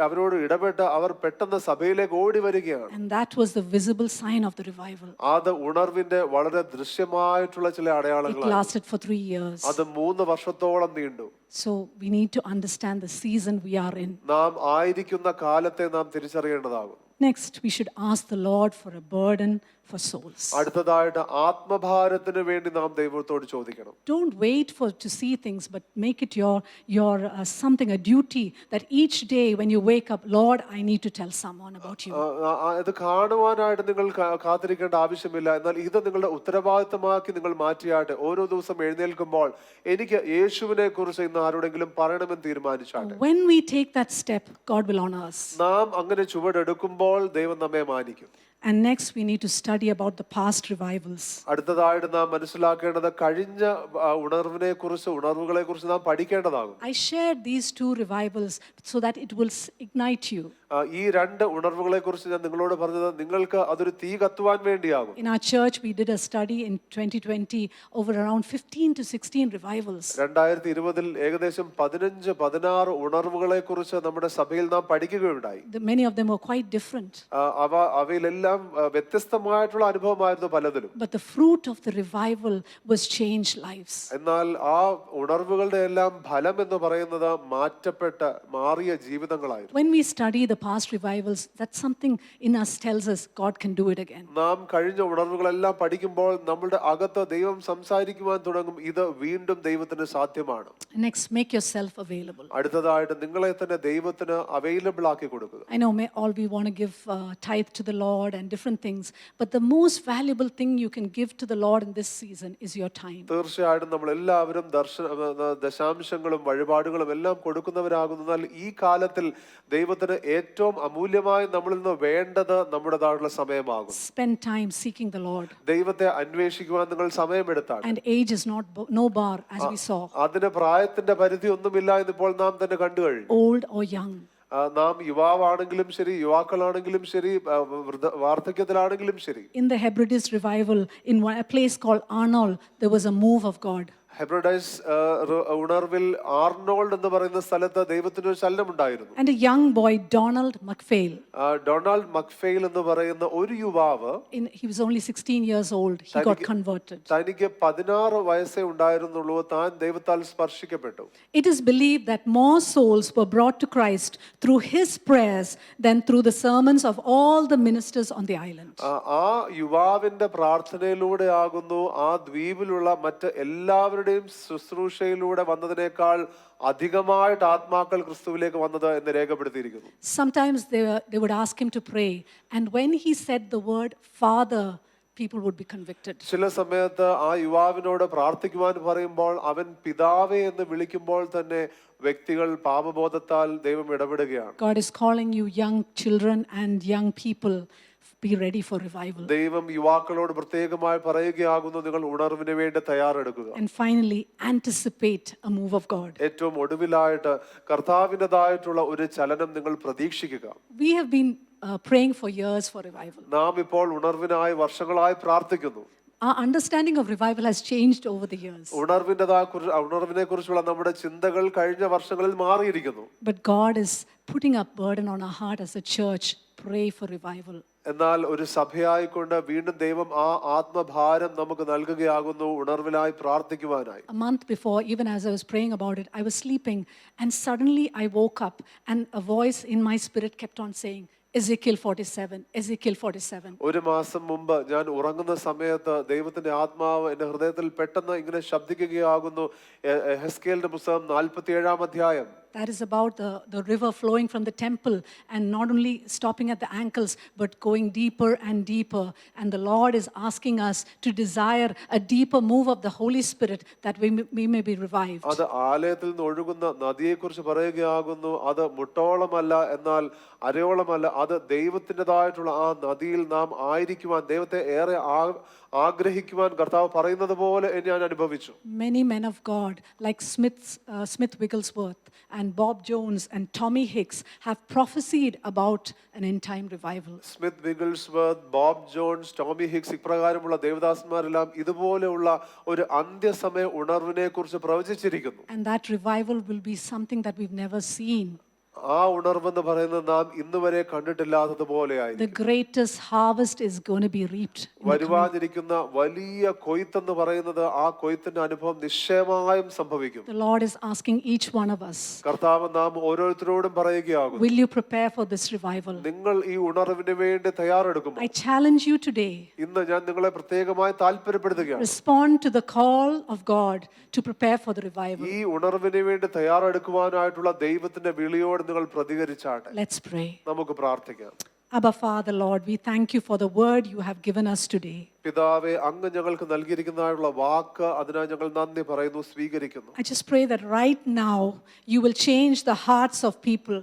അവരോട് ഇടപെട്ട് അവർ പെട്ടെന്ന് സഭയിലേക്ക് ഓടി വരികയാണ്. And that was the visible sign of the revival. അത് ഉണർവിന്റെ വളരെ ദൃശ്യമായിട്ടുള്ള ചില It അടയാളങ്ങളാണ്. lasted for 3 years. അത് 3 വർഷത്തോളം നീണ്ടു. So we need to understand the season we are in. നാം ആയിരിക്കുന്ന കാലത്തെ നാം തിരിച്ചറിയേണ്ടതാകും. Next, we should ask the Lord for a burden for souls. അടുത്തതായിട്ട് ആത്മഭാരത്തിന് വേണ്ടി നാം ദൈവത്തോട് ചോദിക്കണം. Don't wait to see things, but make it your something, a duty that each day when you wake up, Lord, I need to tell someone about you. ഇത് കാണുവാനായിട്ട് നിങ്ങൾ കാത്തിരിക്കേണ്ട ആവശ്യമില്ല. എന്നാൽ ഇത് നിങ്ങളുടെ ഉത്തരവാദിത്തമാക്കി നിങ്ങൾ മാറ്റിയാട്ടെ. ഓരോ ദിവസം എഴുന്നേൽക്കുമ്പോൾ എനിക്ക് യേശുവിനെ കുറിച്ച് ഇന്ന് ആരോടെങ്കിലും പറയണമെന്ന് തീരുമാനിച്ചാട്ടെ. When we take that step, God will honor us. നാം അങ്ങനെ ചുവടെടുക്കുമ്പോൾ ദൈവം നമ്മെ മാനിക്കും. And next we need to study about the past revivals. അടുത്തതായിട്ട് നാം മനസ്സിലാക്കേണ്ടത് കഴിഞ്ഞ ഉണർവിനെ കുറിച്ച് നാം പഠിക്കേണ്ടതാകും. I shared these two revivals so that it will ignite you. ഈ രണ്ട് ഉണർവുകളെ കുറിച്ച് ഞാൻ നിങ്ങളോട് പറഞ്ഞത് നിങ്ങൾക്ക് അതൊരു തീ കത്തുവാൻ വേണ്ടിയാകും. In our church we did a study in 2020 over around 15 to 16 revivals. 2020 ഏകദേശം 15-16 ഉണർവുകളെ കുറിച്ച് നമ്മുടെ സഭയിൽ നാം പഠിക്കുകയുണ്ടായി. Many of them were quite different. അവയിലെല്ലാം എല്ലാം വ്യത്യസ്തമായിട്ടുള്ള അനുഭവമായിരുന്നു പലതിലും. But the fruit of the revival was changed lives. എന്നാൽ ആ ഉണർവുകളുടെ എല്ലാം ഫലം എന്ന് പറയുന്നത് മാറിയ ജീവിതങ്ങളായിരുന്നു. When we study the past revivals, that's something in us tells us God can do it again. നാം കഴിഞ്ഞ ഉണർവുകളെല്ലാം പഠിക്കുമ്പോൾ നമ്മുടെ അകത്ത് ദൈവം സംസാരിക്കുവാൻ തുടങ്ങും, ഇത് വീണ്ടും ദൈവത്തിന് സാധ്യമാണ്. Next, make yourself available. അടുത്തതായിട്ട് നിങ്ങളെ തന്നെ ദൈവത്തിന് അവൈലബിൾ ആക്കി കൊടുക്കുക. I know all we want to give tithe to the Lord and different things, but the most valuable thing you can give to the Lord in this season is your time. തീർച്ചയായിട്ടും നമ്മൾ എല്ലാവരും ദശാംശങ്ങളും വഴിപാടുകളും എല്ലാം കൊടുക്കുന്നവരാകുന്നു. എന്നാൽ ഈ കാലത്തിൽ ദൈവത്തിന് ഏറ്റവും അമൂല്യമായി നമ്മളിൽ നിന്ന് വേണ്ടത് നമ്മുടേതായിട്ടുള്ള സമയമാകും. Spend time seeking the Lord. ദൈവത്തെ അന്വേഷിക്കുവാൻ നിങ്ങൾ സമയമെടുത്താണ്. And age is no bar, as we saw. അതിന് പ്രായത്തിന്റെ പരിധി ഒന്നുമില്ല എന്നിപ്പോൾ നാം തന്നെ കണ്ടു കഴിഞ്ഞു. Old or young. നാം യുവാവാണെങ്കിലും ശരി, യുവാക്കളാണെങ്കിലും ശരി, വാർദ്ധക്യത്തിലാണെങ്കിലും ശരി. In the Hebrides revival, in a place called Arnold, there was a move of God. Hebrides ഉണർവിൽ ആർണോൾഡ് എന്ന് പറയുന്ന സ്ഥലത്ത് ദൈവത്തിന് ഒരു ചലനം ഉണ്ടായിരുന്നു. And a young boy, Donald McPhail. Donald McPhail എന്ന് പറയുന്ന ഒരു യുവാവ്, He was only 16 years old. He got converted. തനിക്ക് 16 വയസ്സേ ഉണ്ടായിരുന്നുള്ളൂ. താൻ ദൈവത്താൽ സ്പർശിക്കപ്പെട്ടു. It is believed that more souls were brought to Christ through his prayers than through the sermons of all the ministers on the island. ആ യുവാവിന്റെ പ്രാർത്ഥനയിലൂടെ ആകുന്നു ആ ദ്വീപിലുള്ള മറ്റ് എല്ലാവരുടെയും ശുശ്രൂഷയിലൂടെ വന്നതിനേക്കാൾ അധികമായിട്ട് ആത്മാക്കൾ ക്രിസ്തുവിലേക്ക് വന്നത് എന്ന് രേഖപ്പെടുത്തിയിരിക്കുന്നു. Sometimes they would ask him to pray, and when he said the word Father, people would be convicted. ചില സമയത്ത് ആ യുവാവിനോട് പ്രാർത്ഥിക്കുവാൻ പറയുമ്പോൾ അവൻ പിതാവേ എന്ന് വിളിക്കുമ്പോൾ തന്നെ വ്യക്തികൾ പാപബോധത്താൽ ദൈവം ഇടപെടുകയാണ്. God is calling you, young children and young people, be ready for revival. ദൈവം യുവാക്കളോട് പ്രത്യേകമായി പറയുകയാകുന്നു, നിങ്ങൾ ഉണർവിന് വേണ്ടി തയ്യാറെടുക്കുക. And finally, anticipate a move of God. ഏറ്റവും ഒടുവിലായിട്ട് കർത്താവിൻ്റെതായിട്ടുള്ള ഒരു ചലനം നിങ്ങൾ പ്രതീക്ഷിക്കുക. We have been praying for years for revival. നാം ഇപ്പോൾ ഉണർവിനായി വർഷങ്ങളായി പ്രാർത്ഥിക്കുന്നു. Our understanding of revival has changed over the years. ഉണർവിനെ കുറിച്ചുള്ള നമ്മുടെ ചിന്തകൾ കഴിഞ്ഞ വർഷങ്ങളിൽ മാറിയിരിക്കുന്നു. But God is putting a burden on our heart as a church. Pray for revival. എന്നാൽ ഒരു സഭയായിക്കൊണ്ട് വീണ്ടും ദൈവം ആ ആത്മഭാരം നമുക്ക് നൽകുകയാകുന്നു ഉണർവിനായി പ്രാർത്ഥിക്കുവാനായി. A month before, even as I was praying about it, I was sleeping and suddenly I woke up and a voice in my spirit kept on saying, Ezekiel 47, Ezekiel 47. ഒരു മാസം മുമ്പ് ഞാൻ ഉറങ്ങുന്ന സമയത്ത് ദൈവത്തിന്റെ ആത്മാവ് എന്റെ ഹൃദയത്തിൽ പെട്ടെന്ന് ഇങ്ങനെ ശബ്ദിക്കുകയാകുന്നു, എഹെസ്കേലിന്റെ പുസ്തകം 47-ാം അധ്യായം. That is about the river flowing from the temple and not only stopping at the ankles but going deeper and deeper. And the Lord is asking us to desire a deeper move of the Holy Spirit that we may be revived. അത് ആലയത്തിൽ നിന്ന് ഒഴുകുന്ന നദിയെക്കുറിച്ച് പറയുകയാകുന്നു. അത് മുട്ടോളമല്ല, എന്നാൽ അരയോളമല്ല. അത് ദൈവത്തിൻ്റെതായിട്ടുള്ള ആ നദിയിൽ നാം ആയിരിക്കുവാൻ, ദൈവത്തെ ഏറെ ആഗ്രഹിക്കുവാൻ കർത്താവ് പറയുന്നത് പോലെ ഞാൻ അനുഭവിച്ചു. Many men of God like Smith Wigglesworth and Bob Jones and Tommy Hicks have prophesied about an end time revival. Smith Wigglesworth, Bob Jones, Tommy Hicks ഇപ്രകാരമുള്ള ദേവദാസന്മാരെല്ലാം ഇതുപോലെയുള്ള ഒരു അന്ത്യസമയ ഉണർവിനെ കുറിച്ച് പ്രവചിച്ചിരിക്കുന്നു. And that revival will be something that we've never seen. ആ ഉണർവെന്ന് പറയുന്നത് നാം ഇന്നുവരെ കണ്ടിട്ടില്ലാത്തതുപോലെയായി. The greatest harvest is going to be reaped. വരുവാനിരിക്കുന്ന വലിയ കൊയ്ത്തെന്ന് പറയുന്നത് ആ കൊയ്ത്തിന്റെ അനുഭവം നിശ്ചയമായും സംഭവിക്കും. The Lord is asking each one of us. കർത്താവ് നാം ഓരോരുത്തരോടും പറയുകയാകുന്നു, Will you prepare for this revival? നിങ്ങൾ ഈ ഉണർവിന് വേണ്ടി തയ്യാറെടുക്കുമോ? I challenge you today. ഇന്ന് ഞാൻ നിങ്ങളെ പ്രത്യേകമായി താല്പര്യപ്പെടുത്തുകയാണ്. Respond to the call of God to prepare for the revival. ഈ ഉണർവിന് വേണ്ടി തയ്യാറെടുക്കുവാനായിട്ടുള്ള ദൈവത്തിന്റെ വിളിയോട് നിങ്ങൾ പ്രതികരിച്ചാട്ടെ. Let's pray. നമുക്ക് പ്രാർത്ഥിക്കാം. Abba Father, Lord, we thank you for the word you have given us today. പിതാവേ, അങ്ങ് ഞങ്ങൾക്ക് നൽകിയിരിക്കുന്നതായുള്ള വാക്ക് അതിനായി ഞങ്ങൾ നന്ദി പറയുന്നു, സ്വീകരിക്കുന്നു. I just pray that right now you will change the hearts of people.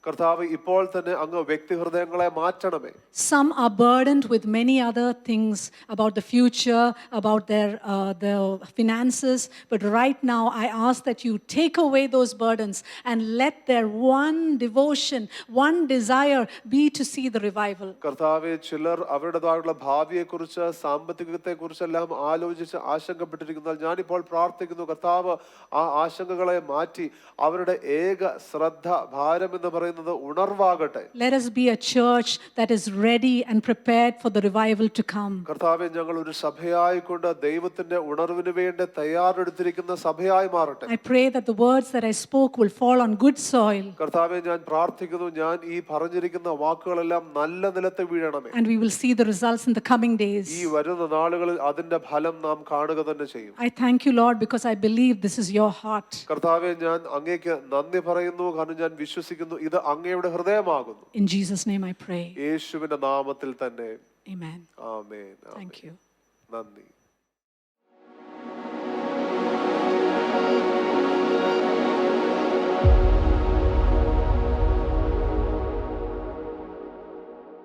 കർത്താവ്, ഇപ്പോൾ തന്നെ അങ്ങ് വ്യക്തിഹൃദയങ്ങളെ മാറ്റണമേ. Some are burdened with many other things about the future, about their finances. But right now, I ask that you take away those burdens and let their one devotion, one desire be to see the revival. കർത്താവെ, ചിലർ അവരുടേതായുള്ള ഭാവിയെക്കുറിച്ച്, സാമ്പത്തികത്തെക്കുറിച്ചെല്ലാം ആലോചിച്ച് ആശങ്കപ്പെട്ടിരിക്കുന്നത് ഞാനിപ്പോൾ പ്രാർത്ഥിക്കുന്നു. കർത്താവ് ആ ആശങ്കകളെ മാറ്റി അവരുടെ ഏക ശ്രദ്ധ, ഭാരം എന്ന് പറയുന്നത് പറയുന്നത് ഉണർവാകട്ടെ. Let us be a church that is ready and prepared for the revival to come. കർത്താവേ, ഞങ്ങൾ ഒരു സഭയായിക്കൊണ്ട് ദൈവത്തിന്റെ ഉണർവിന് വേണ്ടി തയ്യാറെടുത്തിരിക്കുന്ന സഭയായി മാറട്ടെ. I pray that the words that I spoke will fall on good soil. കർത്താവേ, ഞാൻ പ്രാർത്ഥിക്കുന്നു, ഞാൻ ഈ പറഞ്ഞിരിക്കുന്ന വാക്കുകളെല്ലാം നല്ല നിലത്ത് വീഴണമേ. And we will see the results in the coming days. ഈ വരുന്ന നാളുകളിൽ അതിന്റെ ഫലം നാം കാണുക തന്നെ ചെയ്യും. I thank you, Lord, because I believe this is your heart. കർത്താവേ, ഞാൻ അങ്ങേക്ക് നന്ദി പറയുന്നു, കാരണം ഞാൻ വിശ്വസിക്കുന്നു ഇത് അങ്ങയുടെ ഹൃദയമാകുന്നു. In Jesus' name I pray. യേശുവിന്റെ നാമത്തിൽ തന്നെ. Amen. ആമേൻ. Thank you. നന്ദി.